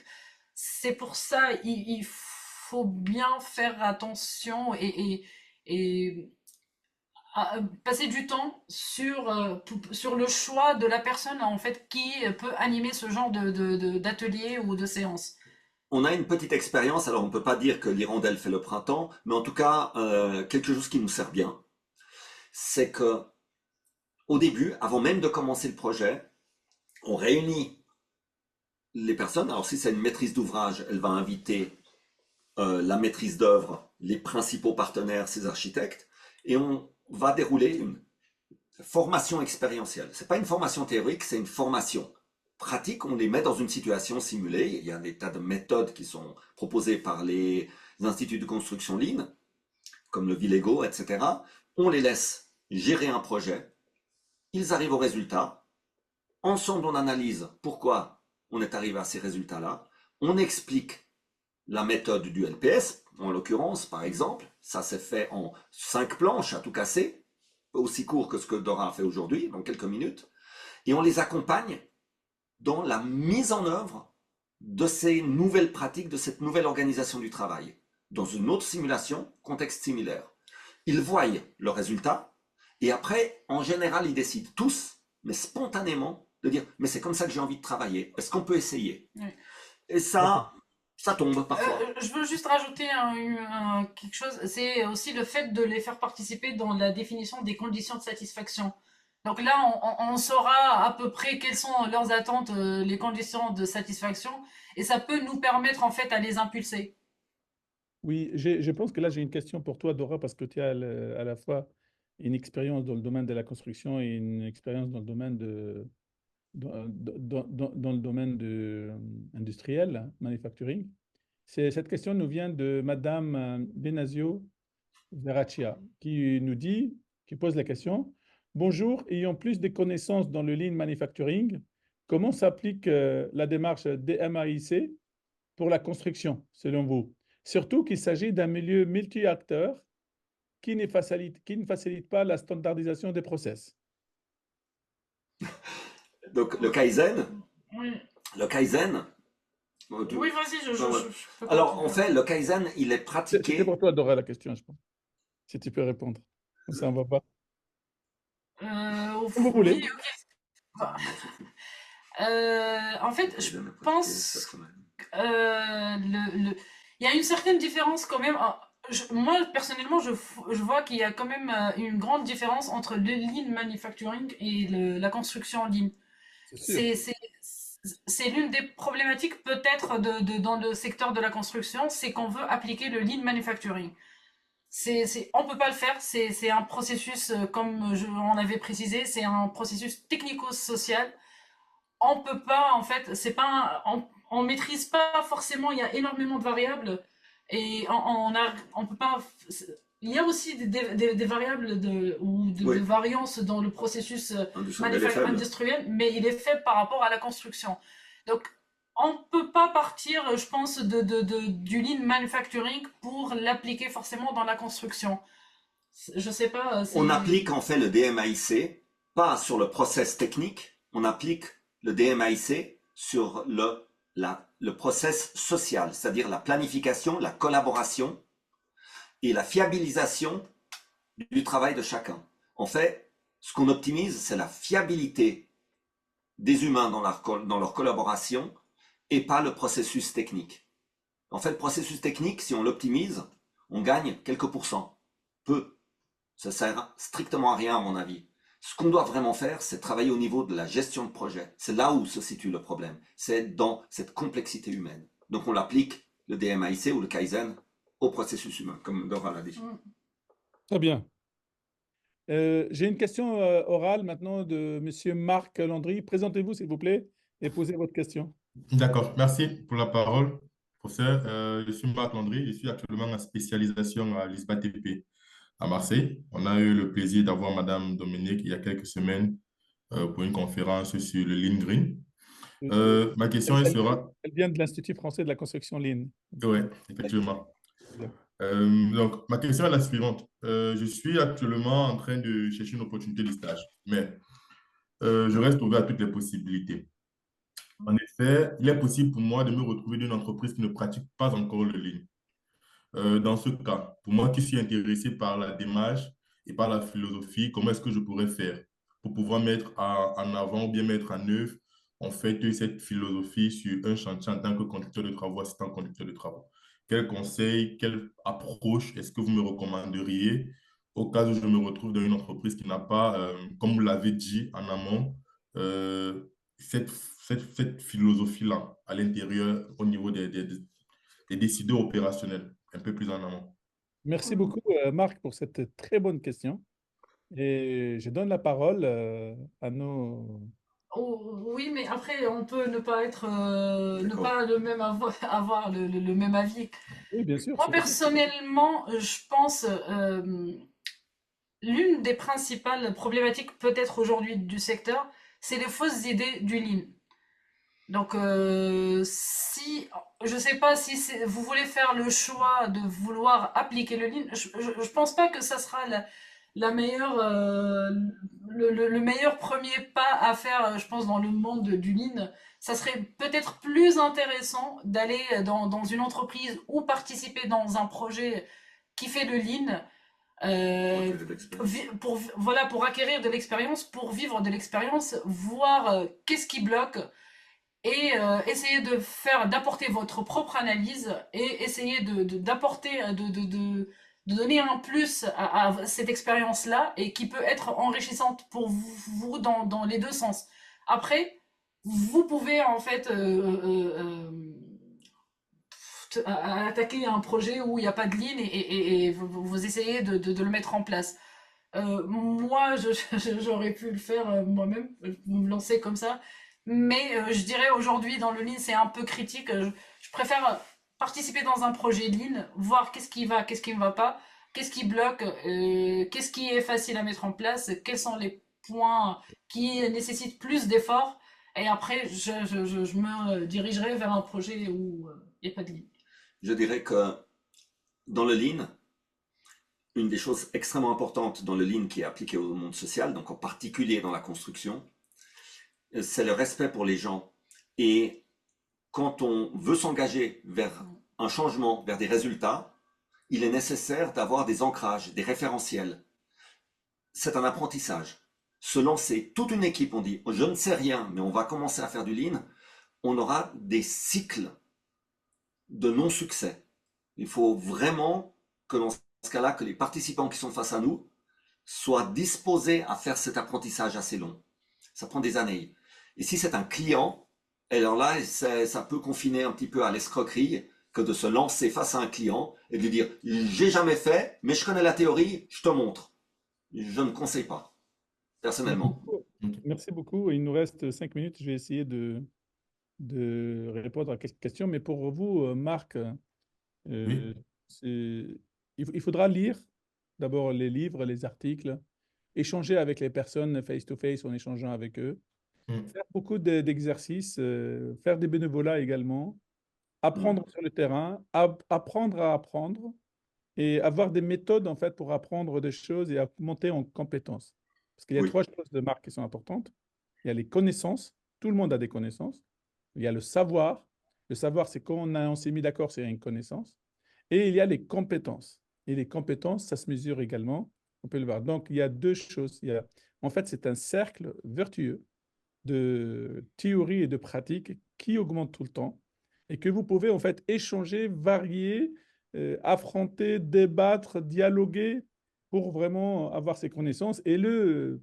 C'est pour ça, il faut bien faire attention et passer du temps sur le choix de la personne en fait qui peut animer ce genre d'atelier ou de séance. On a une petite expérience, alors on ne peut pas dire que l'hirondelle fait le printemps, mais en tout cas, quelque chose qui nous sert bien, c'est que au début, avant même de commencer le projet, on réunit les personnes. Alors si c'est une maîtrise d'ouvrage, elle va inviter la maîtrise d'œuvre, les principaux partenaires, ses architectes, et on va dérouler une formation expérientielle. C'est pas une formation théorique, c'est une formation pratique. On les met dans une situation simulée. Il y a des tas de méthodes qui sont proposées par les instituts de construction Lean, comme le Vilego, etc. On les laisse gérer un projet. Ils arrivent au résultat. Ensemble, on analyse pourquoi on est arrivé à ces résultats-là. On explique la méthode du LPS, en l'occurrence, par exemple. Ça s'est fait en 5 planches à tout casser, aussi court que ce que Dora a fait aujourd'hui, dans quelques minutes. Et on les accompagne dans la mise en œuvre de ces nouvelles pratiques, de cette nouvelle organisation du travail, dans une autre simulation, contexte similaire. Ils voient le résultat, et après, en général, ils décident tous, mais spontanément, de dire « mais c'est comme ça que j'ai envie de travailler, est-ce qu'on peut essayer ?» Oui. Et ça tombe parfois. Je veux juste rajouter quelque chose, c'est aussi le fait de les faire participer dans la définition des conditions de satisfaction. Donc là, on saura à peu près quelles sont leurs attentes, les conditions de satisfaction, et ça peut nous permettre en fait à les impulser. Oui, je pense que là, j'ai une question pour toi, Dora, parce que tu as à la fois une expérience dans le domaine de la construction et une expérience dans le domaine dans le domaine industriel, hein, manufacturing. Cette question nous vient de Madame Benazio Veraccia, qui pose la question. Bonjour, ayant plus de connaissances dans le lean manufacturing, comment s'applique la démarche DMAIC pour la construction, selon vous? Surtout qu'il s'agit d'un milieu multi-acteurs qui ne facilite pas la standardisation des process. Donc le Kaizen, Oui, le Kaizen. oui, vas-y, je peux Alors en continuer. fait, le Kaizen, il est C'était pratiqué. pour toi, Dora, la question, je pense. Si tu peux répondre. Comme ça, on va pas. Comme vous voulez. Oui, ok. En fait, je pense il y a une certaine différence quand même. Moi, personnellement, je vois qu'il y a quand même une grande différence entre le lean manufacturing et la construction en lean. C'est sûr. C'est, c'est l'une des problématiques peut-être dans le secteur de la construction, c'est qu'on veut appliquer le lean manufacturing. On peut pas le faire, c'est un processus, comme on avait précisé, c'est un processus technico-social. On peut pas, en fait, c'est pas, on maîtrise pas forcément, il y a énormément de variables et on peut pas. Il y a aussi des variables de Oui, variance dans le processus industriel est faible. industriel, mais il est fait par rapport à la construction. Donc, on peut pas partir, je pense, du lean manufacturing pour l'appliquer forcément dans la construction. Je sais pas, On c'est. applique en fait le DMAIC, pas sur le process technique, on applique le DMAIC sur le process social, c'est-à-dire la planification, la collaboration et la fiabilisation du travail de chacun. En fait, ce qu'on optimise, c'est la fiabilité des humains dans leur collaboration et pas le processus technique. En fait, le processus technique, si on l'optimise, on gagne quelques pourcents. Peu. Ça sert strictement à rien, à mon avis. Ce qu'on doit vraiment faire, c'est travailler au niveau de la gestion de projet. C'est là où se situe le problème. C'est dans cette complexité humaine. Donc, on l'applique, le DMAIC ou le Kaizen, au processus humain, comme Dora l'a dit. Très bien. J'ai une question orale maintenant de Monsieur Marc Landry. Présentez-vous, s'il vous plaît, et posez votre question. D'accord, merci pour la parole, professeur. Je suis Marc Landry, je suis actuellement en spécialisation à l'ISBA-TP à Marseille. On a eu le plaisir d'avoir Madame Dominique il y a quelques semaines pour une conférence sur le Lean Green. Ma question elle sera... Elle vient de l'Institut français de la construction Lean. Oui, effectivement. Donc, ma question est la suivante. Je suis actuellement en train de chercher une opportunité de stage, mais je reste ouvert à toutes les possibilités. En effet, il est possible pour moi de me retrouver dans une entreprise qui ne pratique pas encore le Lean. Dans ce cas, pour moi qui suis intéressé par la démarche et par la philosophie, comment est-ce que je pourrais faire pour pouvoir mettre en avant ou bien mettre en œuvre en fait cette philosophie sur un chantier en tant que conducteur de travaux, assistant conducteur de travaux? Quels conseils, quelle approche est-ce que vous me recommanderiez au cas où je me retrouve dans une entreprise qui n'a pas, comme vous l'avez dit en amont, euh, cette philosophie-là à l'intérieur au niveau des décideurs opérationnels, un peu plus en amont. Merci beaucoup, Marc, pour cette très bonne question. Et je donne la parole à nos... Oui, mais après, on peut ne pas être, ne D'accord. pas le même avoir le même avis. Oui, bien sûr. Moi, c'est- personnellement, je pense, l'une des principales problématiques peut-être aujourd'hui du secteur, c'est les fausses idées du Lean. Donc, si, je sais pas si vous voulez faire le choix de vouloir appliquer le Lean, je pense pas que ça sera la meilleure, le meilleur premier pas à faire, je pense, dans le monde du Lean. Ça serait peut-être plus intéressant d'aller dans une entreprise ou participer dans un projet qui fait le Lean, euh, voilà, pour acquérir de l'expérience, pour vivre de l'expérience, voir qu'est-ce qui bloque et essayer d'apporter votre propre analyse et essayer d'apporter, de donner un plus à cette expérience-là et qui peut être enrichissante pour vous dans les deux sens. Après, vous pouvez en fait attaquer un projet où il n'y a pas de ligne et vous essayez de le mettre en place. Moi, j'aurais pu le faire moi-même, me lancer comme ça. Mais je dirais aujourd'hui dans le Lean, c'est un peu critique. Je préfère participer dans un projet Lean, voir qu'est-ce qui va, qu'est-ce qui ne va pas, qu'est-ce qui bloque, qu'est-ce qui est facile à mettre en place, quels sont les points qui nécessitent plus d'efforts. Et après, je me dirigerai vers un projet où il n'y a pas de Lean. Je dirais que dans le Lean, une des choses extrêmement importantes dans le Lean qui est appliqué au monde social, donc en particulier dans la construction, c'est le respect pour les gens. Et quand on veut s'engager vers un changement, vers des résultats, il est nécessaire d'avoir des ancrages, des référentiels. C'est un apprentissage. Se lancer, toute une équipe, on dit, je ne sais rien, mais on va commencer à faire du Lean, on aura des cycles de non-succès. Il faut vraiment que dans ce cas-là, que les participants qui sont face à nous soient disposés à faire cet apprentissage assez long. Ça prend des années. Et si c'est un client, alors là, ça peut confiner un petit peu à l'escroquerie que de se lancer face à un client et de lui dire « j'ai jamais fait, mais je connais la théorie, je te montre ». Je ne conseille pas, personnellement. Merci beaucoup. Il nous reste 5 minutes. Je vais essayer de répondre à quelques questions. Mais pour vous, Marc, Oui. il faudra lire d'abord les livres, les articles, échanger avec les personnes face-to-face en échangeant avec eux, faire beaucoup d'exercices, faire des bénévolats également, apprendre sur le terrain, apprendre à apprendre et avoir des méthodes en fait pour apprendre des choses et à monter en compétences. Parce qu'il y a Oui. 3 choses de Marc qui sont importantes. Il y a les connaissances, tout le monde a des connaissances. Il y a le savoir Le savoir, c'est quand on s'est mis d'accord, c'est une connaissance. Et il y a les compétences. Et les compétences, ça se mesure également. On peut le voir. Donc, il y a deux choses. En fait, c'est un cercle vertueux de théorie et de pratique qui augmente tout le temps et que vous pouvez en fait échanger, varier, affronter, débattre, dialoguer pour vraiment avoir ces connaissances. Et le,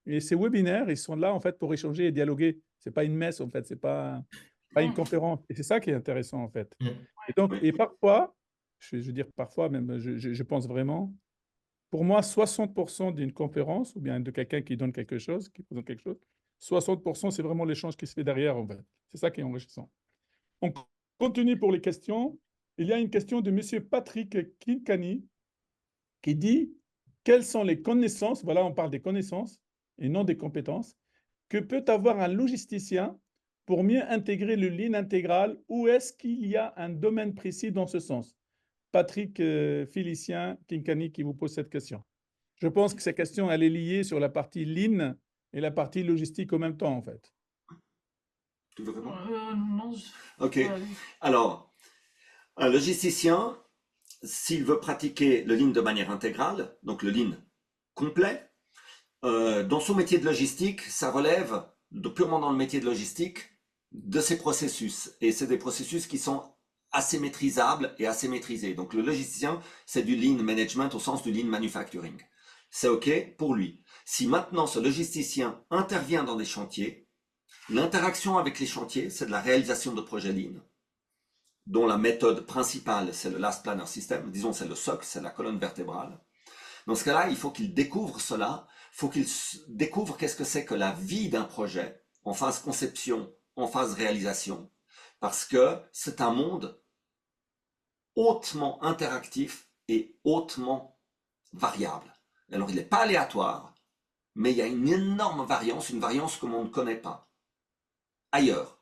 et ces webinaires, ils sont là en fait pour échanger et dialoguer. C'est pas une messe en fait, c'est pas une Mm. conférence. Et c'est ça qui est intéressant en fait. Mm. Et donc, Oui. et parfois, je veux dire parfois même, je pense vraiment, pour moi, 60% d'une conférence ou bien de quelqu'un qui donne quelque chose, qui présente quelque chose, 60%, c'est vraiment l'échange qui se fait derrière en fait. C'est ça qui est enrichissant. On continue pour les questions. Il y a une question de Monsieur Patrick Kinkani qui dit quelles sont les connaissances, voilà, on parle des connaissances et non des compétences, que peut avoir un logisticien pour mieux intégrer le lean intégral ou est-ce qu'il y a un domaine précis dans ce sens? Patrick Félicien Kinkani qui vous pose cette question. Je pense que cette question, elle est liée sur la partie lean et la partie logistique en même temps, en fait. Tu veux répondre? Non, Ok. vas-y. Alors, un logisticien, s'il veut pratiquer le lean de manière intégrale, donc le lean complet, dans son métier de logistique, ça relève purement dans le métier de logistique de ces processus. Et c'est des processus qui sont assez maîtrisables et assez maîtrisés. Donc le logisticien, c'est du lean management au sens du lean manufacturing. C'est OK pour lui. Si maintenant ce logisticien intervient dans des chantiers, l'interaction avec les chantiers, c'est de la réalisation de projets lean, dont la méthode principale, c'est le Last Planner System. Disons, c'est le socle, c'est la colonne vertébrale. Dans ce cas-là, il faut qu'il découvre cela, il faut qu'il découvre qu'est-ce que c'est que la vie d'un projet en phase conception, en phase réalisation, parce que c'est un monde hautement interactif et hautement variable. Alors, il n'est pas aléatoire, mais il y a une énorme variance, une variance que l'on ne connaît pas ailleurs.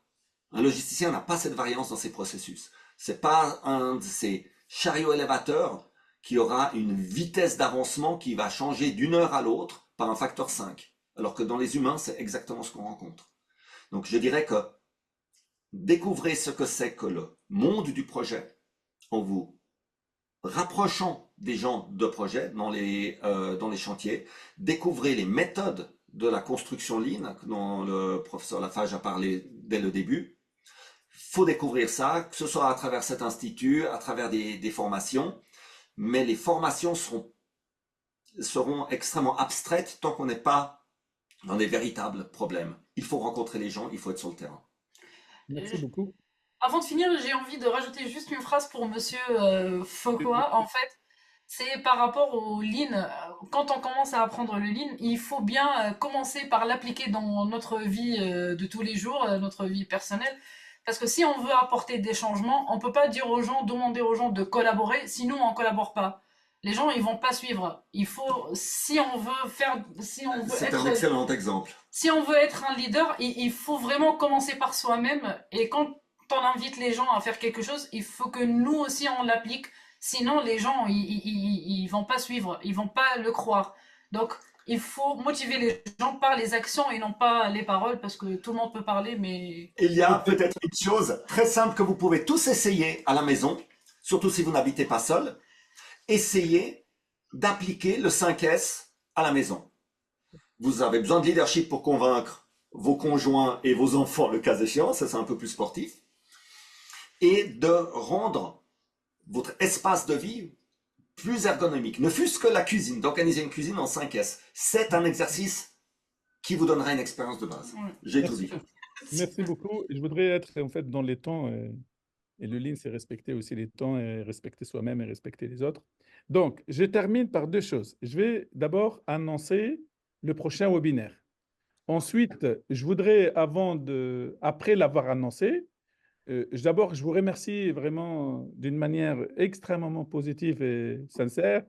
Un logisticien n'a pas cette variance dans ses processus. C'est pas un de ces chariots élévateurs qui aura une vitesse d'avancement qui va changer d'une heure à l'autre par un facteur 5. Alors que dans les humains, c'est exactement ce qu'on rencontre. Donc je dirais que découvrez ce que c'est que le monde du projet en vous rapprochant des gens de projet dans les chantiers, découvrez les méthodes de la construction lean dont le professeur Lafage a parlé dès le début. Il faut découvrir ça, que ce soit à travers cet institut, à travers des formations, mais les formations seront extrêmement abstraites tant qu'on n'est pas dans des véritables problèmes. Il faut rencontrer les gens, il faut être sur le terrain. Merci beaucoup. Avant de finir, j'ai envie de rajouter juste une phrase pour Monsieur Fokoa. En fait, c'est par rapport au lean. Quand on commence à apprendre le lean, il faut bien commencer par l'appliquer dans notre vie de tous les jours, notre vie personnelle. Parce que si on veut apporter des changements, on peut pas dire aux gens, demander aux gens de collaborer, sinon on collabore pas. Les gens, ils vont pas suivre. Il faut, si on veut faire, si on veut C'est un être, excellent exemple. si on veut être un leader, il faut vraiment commencer par soi-même. Et quand on invite les gens à faire quelque chose, il faut que nous aussi on l'applique. Sinon, les gens, ils vont pas suivre, ils vont pas le croire. Donc, il faut motiver les gens par les actions et non pas les paroles, parce que tout le monde peut parler, mais Il y a peut-être une chose très simple que vous pouvez tous essayer à la maison, surtout si vous n'habitez pas seul. Essayez d'appliquer le 5S à la maison. Vous avez besoin de leadership pour convaincre vos conjoints et vos enfants, le cas échéant, ça c'est un peu plus sportif, et de rendre votre espace de vie plus ergonomique. Ne fût-ce que la cuisine, d'organiser une cuisine en 5S. C'est un exercice qui vous donnera une expérience de base. ouais. J'ai tout Merci. dit. Merci beaucoup. Je voudrais être en fait dans les temps, et le lean, c'est respecter aussi les temps et respecter soi-même et respecter les autres. Donc, je termine par deux choses. Je vais d'abord annoncer le prochain webinaire. Ensuite, je voudrais, après l'avoir annoncé, d'abord, je vous remercie vraiment d'une manière extrêmement positive et sincère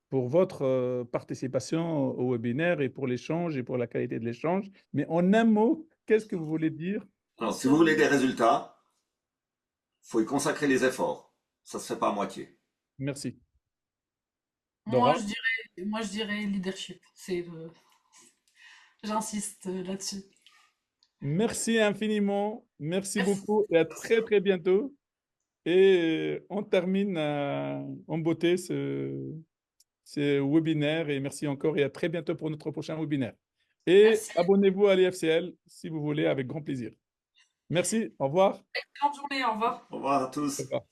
pour votre participation au webinaire et pour l'échange et pour la qualité de l'échange. Mais en un mot, qu'est-ce que vous voulez dire? Alors, si vous voulez des résultats, il faut y consacrer les efforts. Ça ne se fait pas à moitié. Merci. Moi, Dora? je dirais leadership. J'insiste là-dessus. Merci infiniment. Merci Merci. beaucoup et à très, très bientôt. Et on termine en beauté ce webinaire. Et merci encore et à très bientôt pour notre prochain webinaire. Et Merci. abonnez-vous à l'IFCL si vous voulez, avec grand plaisir. Merci. Au revoir. Bonne journée. Au revoir. Au revoir à Au tous. revoir.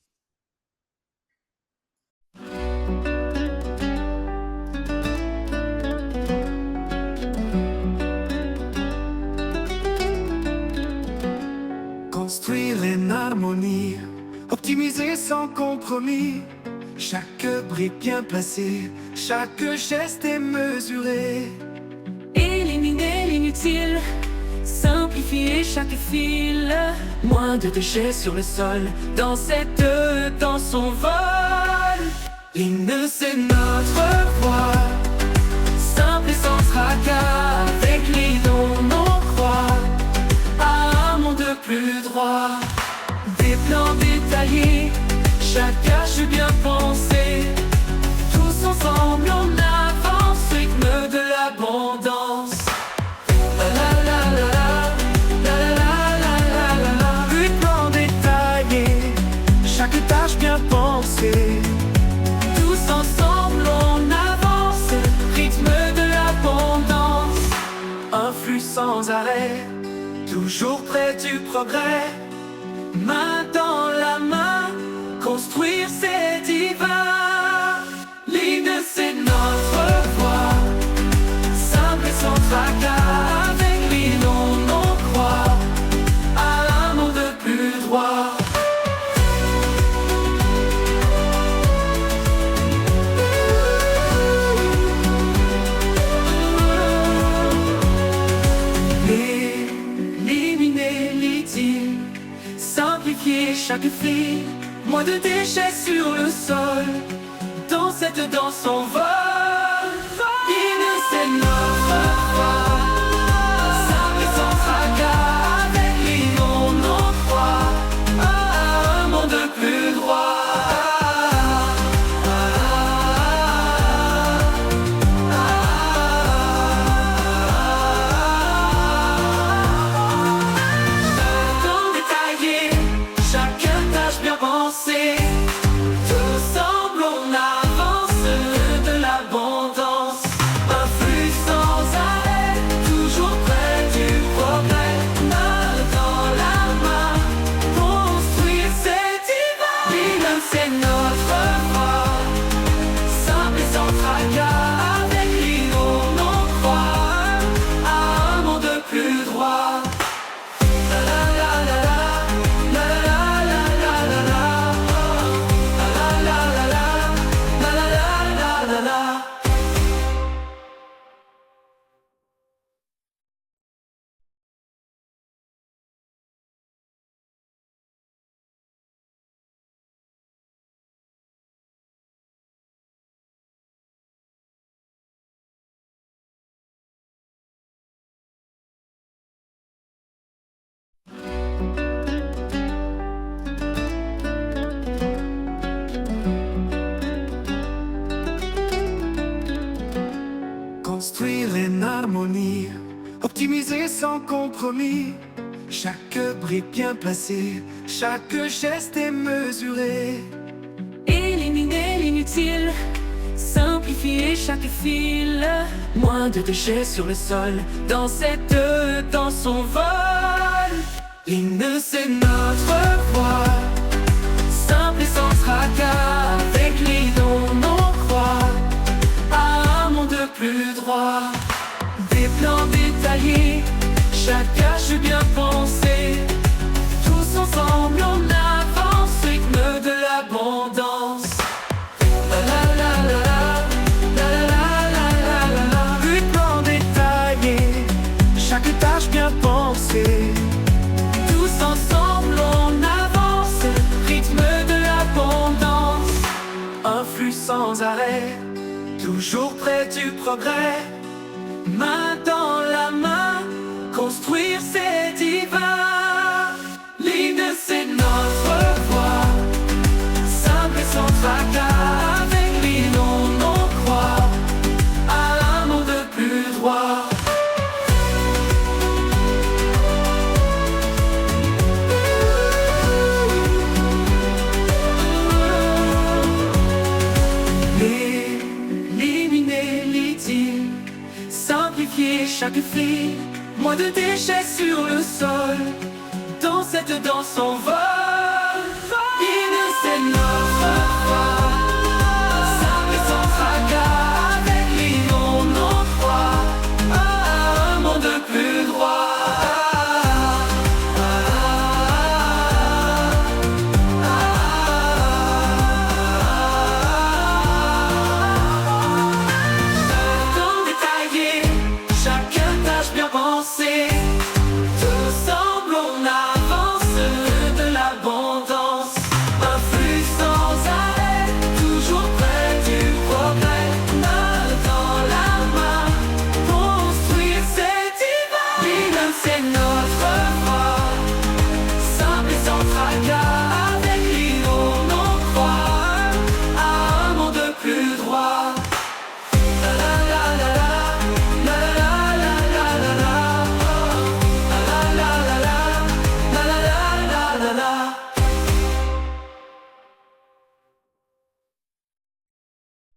Construire en harmonie, optimiser sans compromis. Chaque brique bien placée, chaque geste est mesuré. Éliminer l'inutile, simplifier chaque fil. Moins de déchets sur le sol, dans son vol. L'hymne c'est notre voix, simple et sans tracas. Avec l'hymne on croit à un monde plus droit. Des plans détaillés, chaque tâche bien pensée. Tous ensemble on avance, rythme de l'abondance. La la la la la la la la la la. Plus de plans détaillés, chaque tâche bien pensée. Tous ensemble on avance, rythme de l'abondance. Un flux sans arrêt, toujours près du progrès. Main dans la main, construire c'est divin. L'hymne c'est notre voix, simple et sans tracas. Avec l'hymne on croit à un monde plus droit. Éliminer l'idylle, simplifier chaque fil. Moins de déchets sur le sol, dans cette danse on vole. L'hymne c'est notre voix, simple et sans tracas. Avec l'hymne on croit à un monde plus droit. Dans détaillé, chaque tâche bien pensée. Tous ensemble on avance de l'abondance. Un flux sans arrêt, toujours près du progrès. Main dans la main, construire c'est divin. L'hymne c'est notre voix, simple et sans tracas. Avec l'hymne on croit à un monde plus droit. La la la la la, la la la la la la. La la la la, la la la la la. Construire en harmonie, optimiser sans compromis. Chaque brique bien placée, chaque geste est mesuré. Éliminer l'inutile, simplifier chaque fil. Moins de déchets sur le sol, dans son vol. L'hymne c'est notre voix, simple et sans tracas. Avec l'hymne on croit à un monde plus droit. Des plans détaillés, chaque tâche bien pensée. Tous ensemble on avance, rythme de l'abondance. La la la la la, la la la la la la. Plus de plans détaillés, chaque tâche bien pensée. Tous ensemble on avance, rythme de l'abondance. Un flux sans arrêt, toujours près du progrès. Main dans la main, construire c'est divin. L'hymne c'est notre voix, simple et sans tracas. Avec l'hymne on croit à un monde plus droit. purifier chaque fille. Moins de déchets sur le sol. Dans cette danse on vole. C'est notre